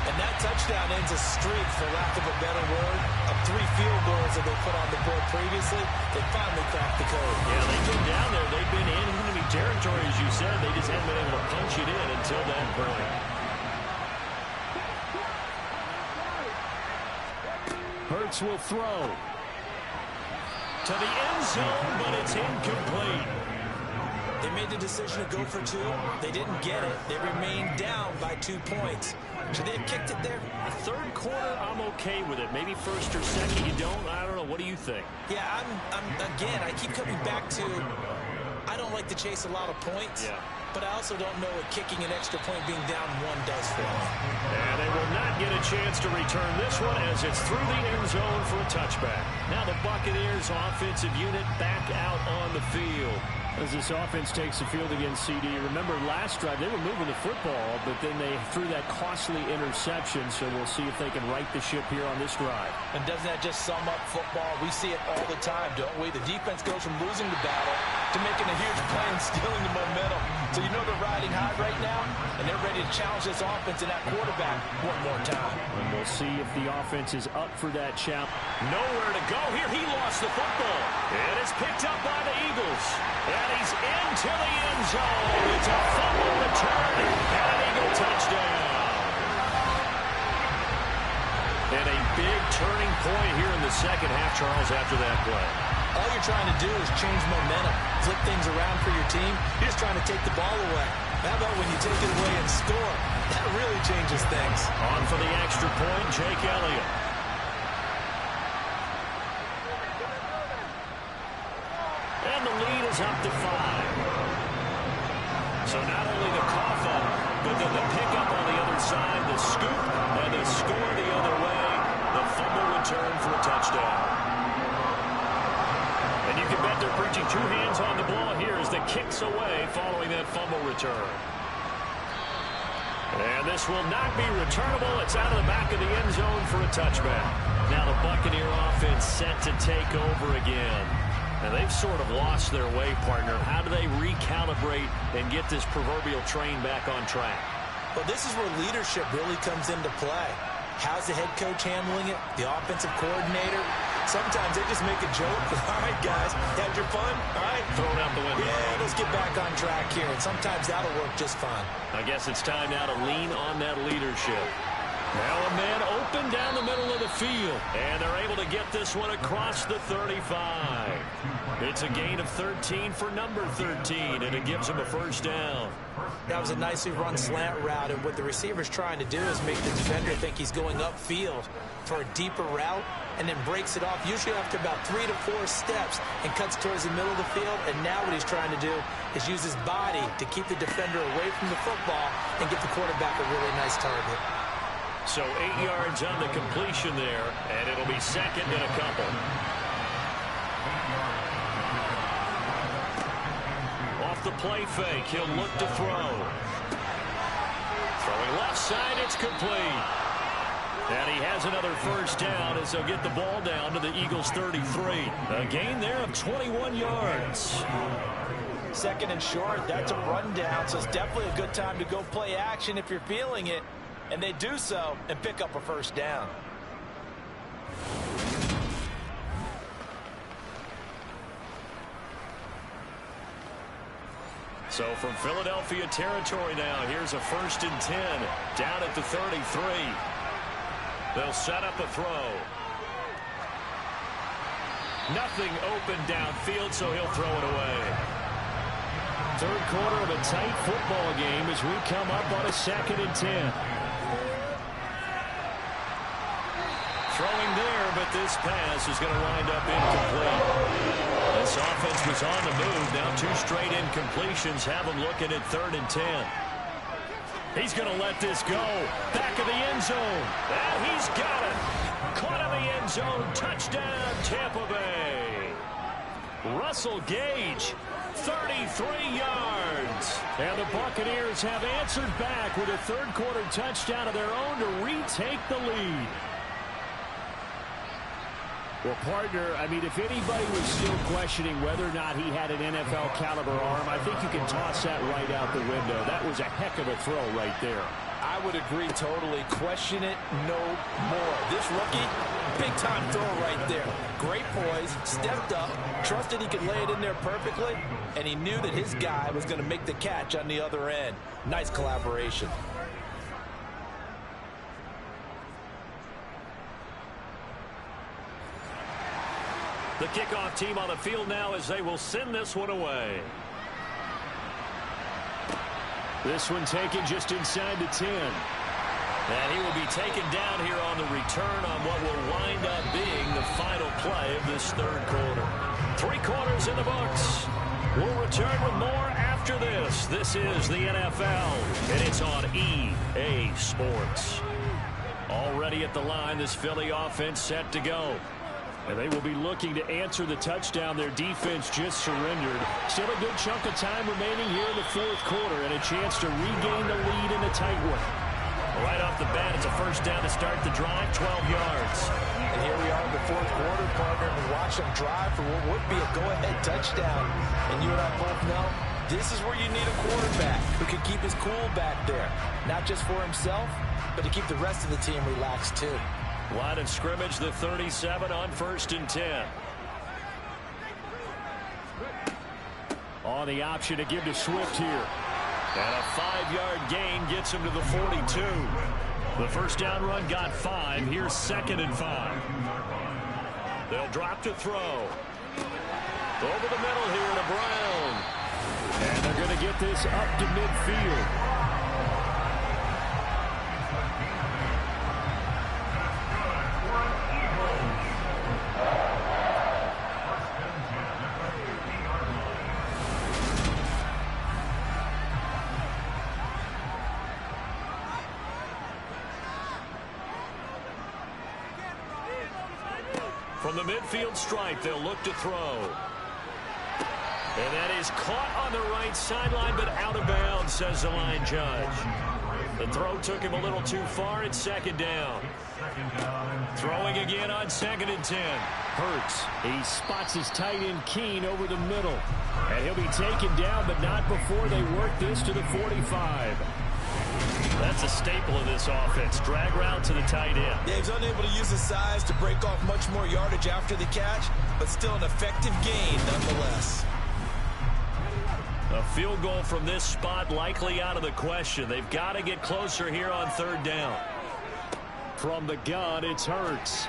And that touchdown ends a streak, for lack of a better word, of 3 field goals that they put on the board previously. They finally cracked the code. Yeah, they've been down there. They've been in enemy territory, as you said. They just haven't been able to punch it in until that point. Hurts will throw to the end zone, but it's incomplete. They made the decision to go for 2. They didn't get it. They remained down by 2 points. Should they have kicked it there? The 3rd quarter, I'm okay with it. Maybe 1st or 2nd, you don't. I don't know. What do you think? Yeah, again, I keep coming back to, I don't like to chase a lot of points. Yeah. But I also don't know what kicking an extra point being down 1 does for them. And they will not get a chance to return this one as it's through the end zone for a touchback. Now the Buccaneers offensive unit back out on the field. As this offense takes the field against CD, remember last drive they were moving the football, but then they threw that costly interception, so we'll see if they can right the ship here on this drive. And doesn't that just sum up football? We see it all the time, don't we? The defense goes from losing the battle to making a huge play and stealing the momentum. So you know they're riding high right now, and they're ready to challenge this offense and that quarterback one more time. And we'll see if the offense is up for that challenge. Nowhere to go here. He lost the football. And it's picked up by the Eagles. And he's into the end zone. It's a fumble return and an Eagle touchdown. And a big turning point here in the second half, Charles, after that play. All you're trying to do is change momentum, flip things around for your team. You're just trying to take the ball away. How about when you take it away and score? That really changes things. On for the extra point, Jake Elliott. And the lead is up to 5. So not only the cough up, but then the pickup on the other side, the scoop, and the score the other way. The fumble return for a touchdown. And you can bet they're preaching 2 hands on the ball here as the kicks away following that fumble return. And this will not be returnable. It's out of the back of the end zone for a touchback. Now the Buccaneer offense set to take over again. And they've sort of lost their way, partner. How do they recalibrate and get this proverbial train back on track? Well, this is where leadership really comes into play. How's the head coach handling it? The offensive coordinator? Sometimes they just make a joke. All right, guys, had your fun? All right. Throw it out the window. Yeah, let's get back on track here. And sometimes that'll work just fine. I guess it's time now to lean on that leadership. Now a man open down the middle of the field. And they're able to get this one across the 35. It's a gain of 13 for number 13, and it gives him a first down. That was a nicely run slant route, and what the receiver's trying to do is make the defender think he's going upfield for a deeper route, and then breaks it off, usually after about 3 to 4 steps, and cuts towards the middle of the field. And now what he's trying to do is use his body to keep the defender away from the football and get the quarterback a really nice target. So 8 yards on the completion there, and it'll be second and a couple. Off the play fake, he'll look to throw. Throwing left side, it's complete. And he has another first down as they'll get the ball down to the Eagles' 33. A gain there of 21 yards. Second and short, that's a rundown, so it's definitely a good time to go play action if you're feeling it. And they do so and pick up a first down. So from Philadelphia territory now, here's a 1st and 10 down at the 33. They'll set up a throw. Nothing open downfield, so he'll throw it away. Third quarter of a tight football game as we come up on a 2nd and 10. Throwing there, but this pass is going to wind up incomplete. This offense was on the move. Now 2 straight incompletions have him looking at 3rd and 10. He's going to let this go. Back of the end zone. And he's got it. Caught in the end zone. Touchdown, Tampa Bay. Russell Gage, 33 yards. And the Buccaneers have answered back with a third-quarter touchdown of their own to retake the lead. Well, partner, I mean, if anybody was still questioning whether or not he had an NFL-caliber arm, I think you can toss that right out the window. That was a heck of a throw right there. I would agree totally. Question it no more. This rookie, big-time throw right there. Great poise, stepped up, trusted he could lay it in there perfectly, and he knew that his guy was going to make the catch on the other end. Nice collaboration. The kickoff team on the field now as they will send this one away. This one taken just inside the 10. And he will be taken down here on the return on what will wind up being the final play of this third quarter. 3 quarters in the books. We'll return with more after this. This is the NFL, and it's on EA Sports. Already at the line, this Philly offense set to go. And they will be looking to answer the touchdown their defense just surrendered. Still a good chunk of time remaining here in the fourth quarter and a chance to regain the lead in a tight one. Right off the bat, it's a first down to start the drive, 12 yards. And here we are in the fourth quarter, partner, and watch them drive for what would be a go-ahead touchdown. And you and I both know this is where you need a quarterback who can keep his cool back there. Not just for himself, but to keep the rest of the team relaxed too. Line of scrimmage, the 37 on 1st and 10. On the option to give to Swift here. And a 5-yard gain gets him to the 42. The first down run got 5. Here's 2nd and 5. They'll drop to throw. Over the middle here to Brown. And they're going to get this up to midfield. From the midfield stripe, they'll look to throw. And that is caught on the right sideline, but out of bounds, says the line judge. The throw took him a little too far. It's 2nd down. Throwing again on 2nd and 10. Hurts. He spots his tight end Keene over the middle. And he'll be taken down, but not before they work this to the 45. That's a staple of this offense. Drag route to the tight end. Yeah, he's unable to use his size to break off much more yardage after the catch, but still an effective gain nonetheless. A field goal from this spot likely out of the question. They've got to get closer here on 3rd down. From the gun, it's Hurts.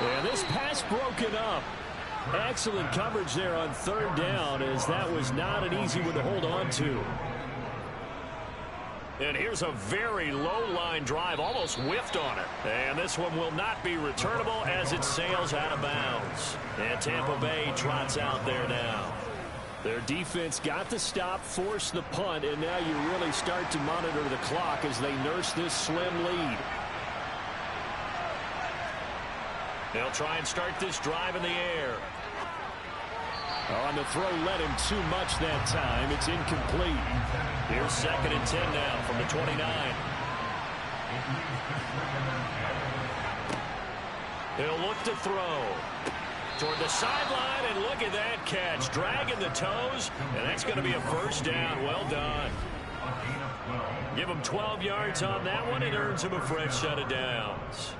And this pass broken up. Excellent coverage there on 3rd down, as that was not an easy one to hold on to. And here's a very low-line drive, almost whiffed on it. And this one will not be returnable as it sails out of bounds. And Tampa Bay trots out there now. Their defense got the stop, forced the punt, and now you really start to monitor the clock as they nurse this slim lead. They'll try and start this drive in the air. On the throw, led him too much that time. It's incomplete. Here's 2nd and 10 now from the 29. He'll look to throw. Toward the sideline, and look at that catch. Dragging the toes, and that's going to be a first down. Well done. Give him 12 yards on that one. It earns him a fresh set of downs.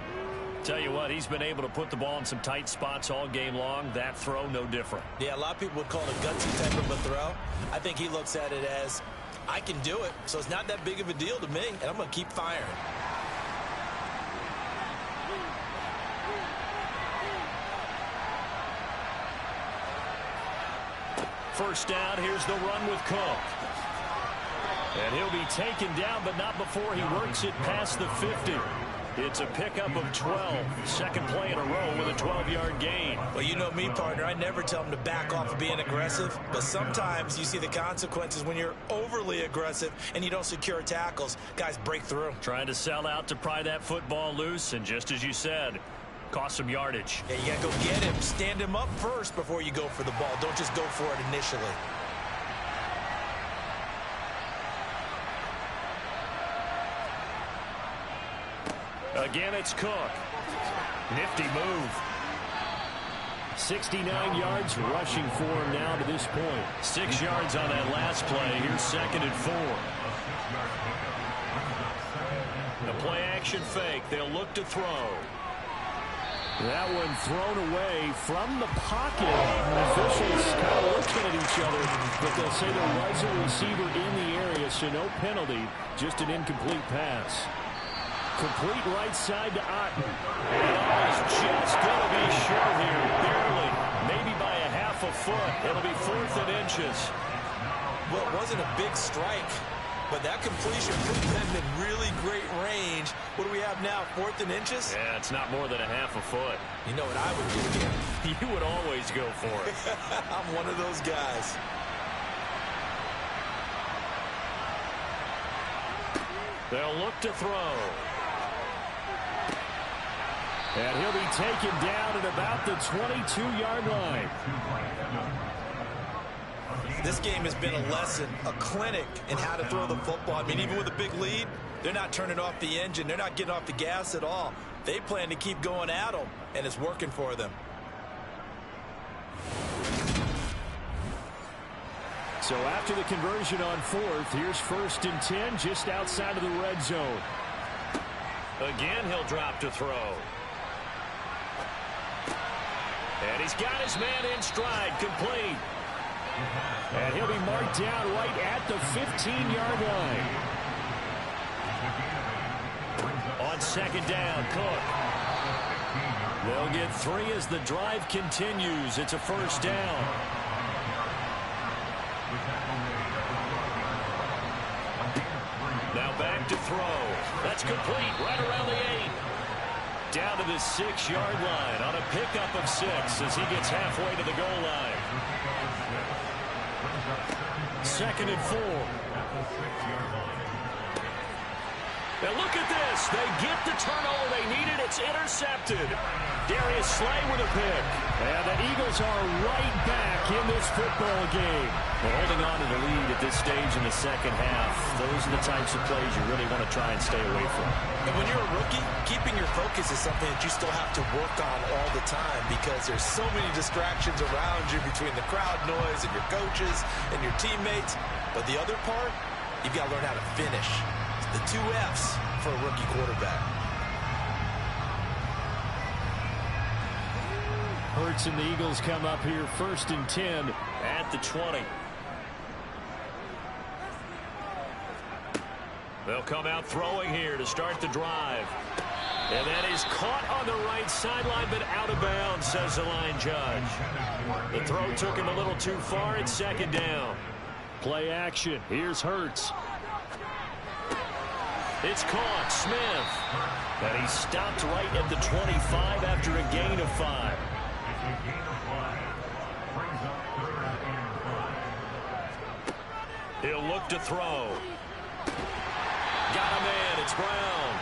Tell you what, he's been able to put the ball in some tight spots all game long. That throw, no different. Yeah, a lot of people would call it a gutsy type of a throw. I think he looks at it as, I can do it, so it's not that big of a deal to me, and I'm going to keep firing. First down, here's the run with Cook. And he'll be taken down, but not before he works it past the 50. It's a pickup of 12. Second play in a row with a 12-yard gain. Well, you know me, partner. I never tell them to back off of being aggressive. But sometimes you see the consequences when you're overly aggressive and you don't secure tackles. Guys break through. Trying to sell out to pry that football loose. And just as you said, cost some yardage. Yeah, you got to go get him. Stand him up first before you go for the ball. Don't just go for it initially. Again, it's Cook. Nifty move. 69 yards rushing for him now to this point. 6 yards on that last play. Here's 2nd and 4. The play action fake. They'll look to throw. That one thrown away from the pocket. Officials kind of looking at each other, but they'll say there was a receiver in the area, so no penalty, just an incomplete pass. Complete right side to Otten. And he's just going to be short here, barely, maybe by a half a foot. It'll be 4th and inches. Well, it wasn't a big strike, but that completion put them in really great range. What do we have now, 4th and inches? Yeah, it's not more than a half a foot. You know what I would do here? You would always go for it. I'm one of those guys. They'll look to throw. And he'll be taken down at about the 22-yard line. This game has been a lesson, a clinic in how to throw the football. I mean, even with a big lead, they're not turning off the engine. They're not getting off the gas at all. They plan to keep going at them, and it's working for them. So after the conversion on 4th, here's 1st and 10 just outside of the red zone. Again, he'll drop to throw. And he's got his man in stride, complete. And he'll be marked down right at the 15-yard line. On 2nd down, Cook. They'll get 3 as the drive continues. It's a 1st down. Now back to throw. That's complete right around the 8. Down to the 6-yard line on a pickup of 6 as he gets halfway to the goal line. 2nd and 4. Now look at this. They get the turnover they needed. It's intercepted. Darius Slay with a pick. And the Eagles are right back in this football game. Well, holding on to the lead at this stage in the second half, those are the types of plays you really want to try and stay away from. And when you're a rookie, keeping your focus is something that you still have to work on all the time because there's so many distractions around you between the crowd noise and your coaches and your teammates. But the other part, you've got to learn how to finish. The 2 F's for a rookie quarterback. Hurts and the Eagles come up here 1st and 10 at the 20. They'll come out throwing here to start the drive. And that is caught on the right sideline, but out of bounds, says the line judge. The throw took him a little too far. It's 2nd down. Play action. Here's Hurts. It's caught. Smith. And he stopped right at the 25 after a gain of 5. He'll look to throw. Got a man. It's Brown.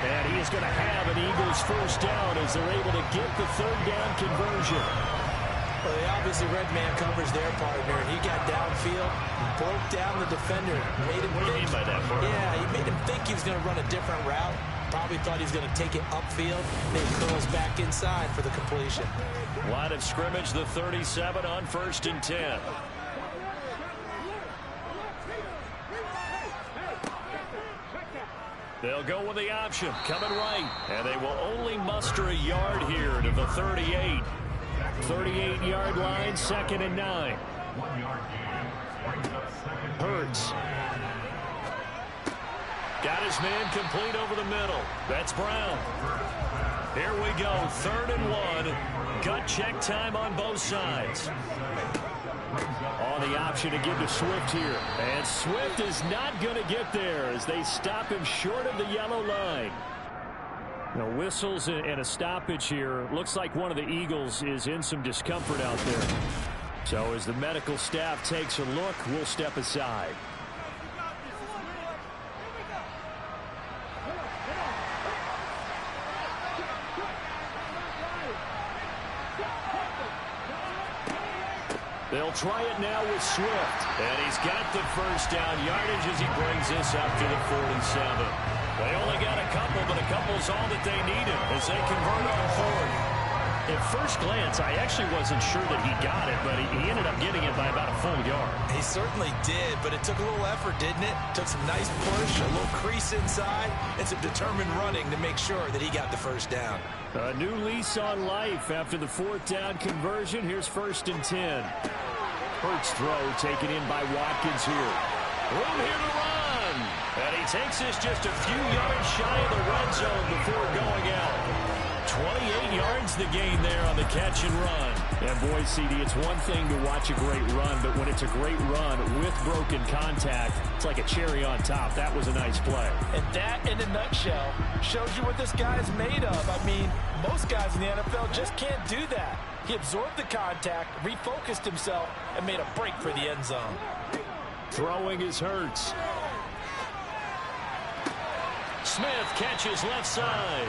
And he is going to have an Eagles 1st down as they're able to get the 3rd down conversion. Well, they obviously red man coverage their partner. He got downfield, broke down the defender, made him What do you mean by that, Bert? Yeah, he made him think he was going to run a different route. Probably thought he was going to take it upfield. Then curls back inside for the completion. Line of scrimmage, the 37 on 1st and 10. They'll go with the option, coming right. And they will only muster a yard here to the 38. 38-yard line, 2nd and 9. Hurts. Got his man complete over the middle. That's Brown. Here we go, 3rd and 1. Gut check time on both sides. On the option to give to Swift here. And Swift is not going to get there as they stop him short of the yellow line. No whistles and a stoppage here. Looks like one of the Eagles is in some discomfort out there. So as the medical staff takes a look, we'll step aside. They'll try it now with Swift. And he's got the first down yardage as he brings this up to the 47. They only got a couple, but a couple's all that they needed as they convert on fourth. At first glance, I actually wasn't sure that he got it, but he ended up getting it by about a full yard. He certainly did, but it took a little effort, didn't it? Took some nice push, a little crease inside, and some determined running to make sure that he got the first down. A new lease on life after the fourth down conversion. Here's 1st and 10. Hurts throw taken in by Watkins here. Room here to run. And he takes this just a few yards shy of the red zone before going out. 28 yards the gain there on the catch and run. And boy, CD, it's one thing to watch a great run, but when it's a great run with broken contact, it's like a cherry on top. That was a nice play. And that, in a nutshell, shows you what this guy's made of. I mean, most guys in the NFL just can't do that. He absorbed the contact, refocused himself, and made a break for the end zone. Throwing is Hurts. Smith catches left side.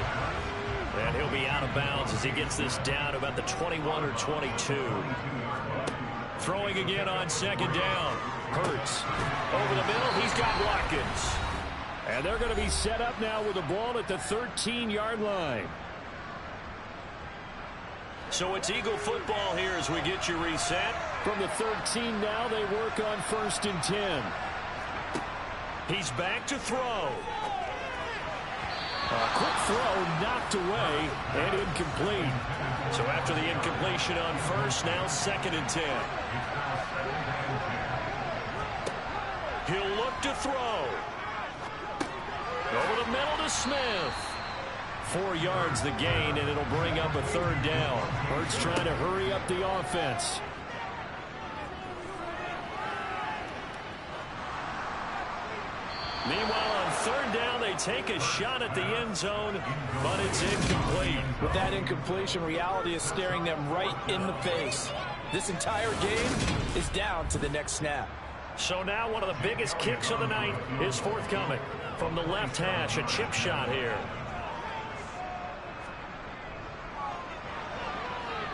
And he'll be out of bounds as he gets this down about the 21 or 22. Throwing again on 2nd down. Hurts. Over the middle, he's got Watkins. And they're going to be set up now with the ball at the 13-yard line. So it's Eagle football here as we get you reset. From the 13 now, they work on 1st and 10. He's back to throw. A quick throw knocked away and incomplete. So after the incompletion on 1st, now 2nd and 10. He'll look to throw. Over the middle to Smith. 4 yards the gain, and it'll bring up a 3rd down. Hurts trying to hurry up the offense. Meanwhile, on 3rd down, they take a shot at the end zone, but it's incomplete. With that incompletion, reality is staring them right in the face. This entire game is down to the next snap. So now one of the biggest kicks of the night is forthcoming. From the left hash, a chip shot here.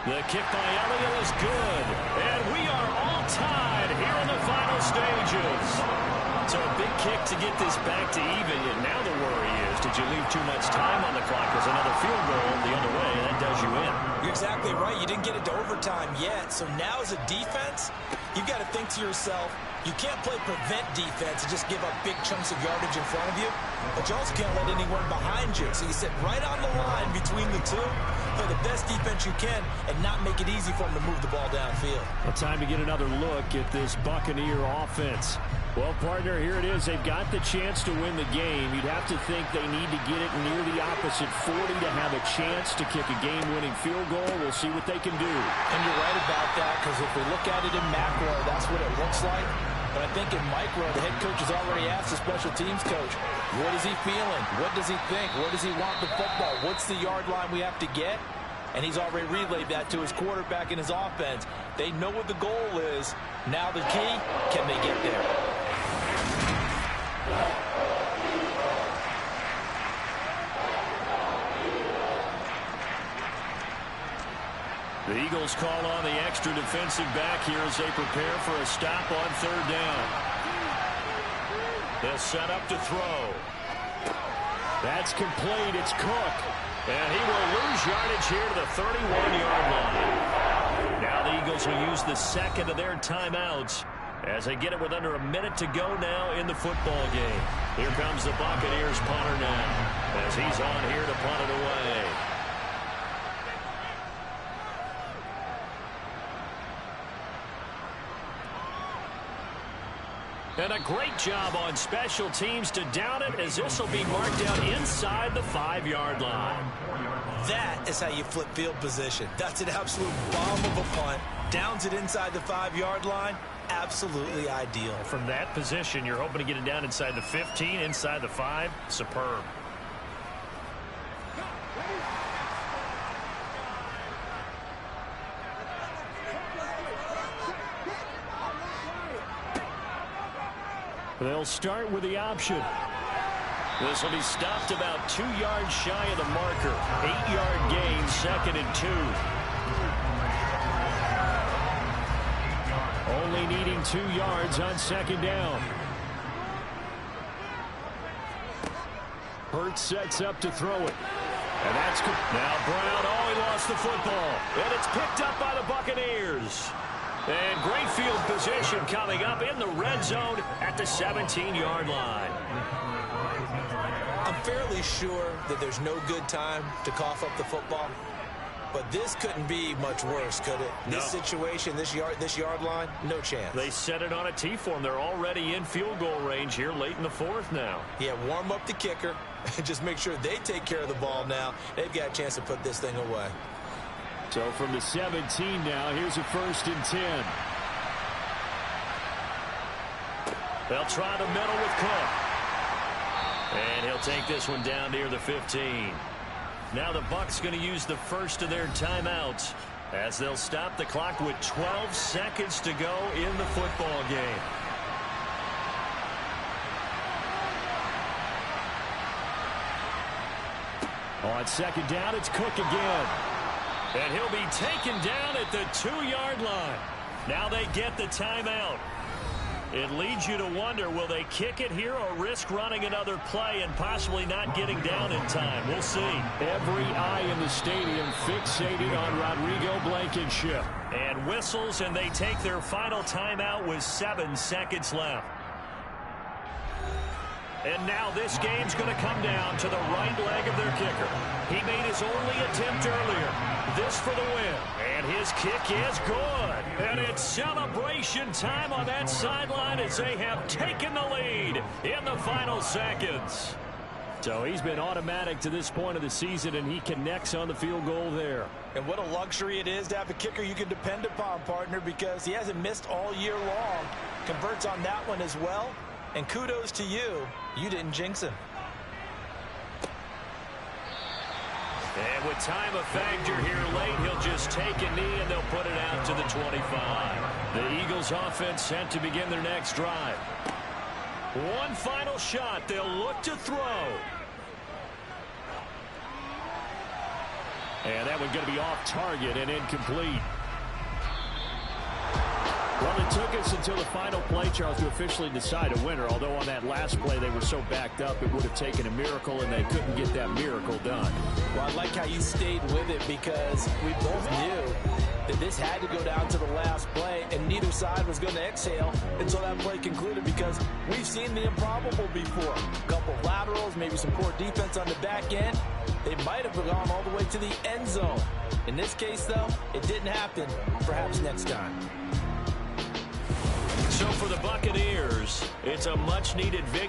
The kick by Elliott is good. And we are all tied here in the final stages. So a big kick to get this back to even. And now the worry is, did you leave too much time on the clock? Because another field goal the other way, that does you in. You're exactly right. You didn't get it to overtime yet. So now as a defense, you've got to think to yourself, you can't play prevent defense and just give up big chunks of yardage in front of you. But you also can't let anyone behind you. So you sit right on the line between the two, play the best defense you can, and not make it easy for them to move the ball downfield. Well, time to get another look at this Buccaneer offense. Well, partner, here it is. They've got the chance to win the game. You'd have to think they need to get it near the opposite 40 to have a chance to kick a game-winning field goal. We'll see what they can do. And you're right about that, because if we look at it in macro, that's what it looks like. But I think in micro, the head coach has already asked the special teams coach, what is he feeling? What does he think? Where does he want the football? What's the yard line we have to get? And he's already relayed that to his quarterback and his offense. They know what the goal is. Now the key, can they get there? The Eagles call on the extra defensive back here as they prepare for a stop on 3rd down. They'll set up to throw. That's complete. It's Cook. And he will lose yardage here to the 31-yard line. Now the Eagles will use the second of their timeouts as they get it with under a minute to go now in the football game. Here comes the Buccaneers punter now as he's on here to punt it away. And a great job on special teams to down it as this will be marked down inside the 5-yard line. That is how you flip field position. That's an absolute bomb of a punt. Downs it inside the 5-yard line. Absolutely ideal. From that position, you're hoping to get it down inside the 15, inside the 5. Superb. They'll start with the option. This will be stopped about 2 yards shy of the marker. 8-yard gain, 2nd and 2. Only needing 2 yards on 2nd down. Hurts sets up to throw it. And that's good. Now Brown, oh, he lost the football. And it's picked up by the Buccaneers. And great field position coming up in the red zone at the 17-yard line. I'm fairly sure that there's no good time to cough up the football. But this couldn't be much worse, could it? No. This situation, this yard line, no chance. They set it on a T-form. They're already in field goal range here late in the 4th now. Yeah, warm up the kicker. Just make sure they take care of the ball now. They've got a chance to put this thing away. So from the 17 now, here's a 1st and 10. They'll try the middle with Cook. And he'll take this one down near the 15. Now the Bucs going to use the first of their timeouts as they'll stop the clock with 12 seconds to go in the football game. On 2nd down, it's Cook again. And he'll be taken down at the 2-yard line. Now they get the timeout. It leads you to wonder, will they kick it here or risk running another play and possibly not getting down in time? We'll see. Every eye in the stadium fixated on Rodrigo Blankenship. And whistles, and they take their final timeout with 7 seconds left. And now this game's going to come down to the right leg of their kicker. He made his only attempt earlier. This for the win. And his kick is good. And it's celebration time on that sideline as they have taken the lead in the final seconds. So he's been automatic to this point of the season, and he connects on the field goal there. And what a luxury it is to have a kicker you can depend upon, partner, because he hasn't missed all year long. Converts on that one as well. And kudos to you. You didn't jinx him. And with time of factor here late, he'll just take a knee and they'll put it out to the 25. The Eagles offense set to begin their next drive. One final shot. They'll look to throw. And that one's going to be off target and incomplete. Well, it took us until the final play, Charles, to officially decide a winner. Although on that last play they were so backed up, it would have taken a miracle, and they couldn't get that miracle done. Well, I like how you stayed with it because we both knew that this had to go down to the last play, and neither side was going to exhale until that play concluded because we've seen the improbable before. A couple of laterals, maybe some poor defense on the back end. They might have gone all the way to the end zone. In this case, though, it didn't happen. Perhaps next time. So for the Buccaneers, it's a much-needed victory.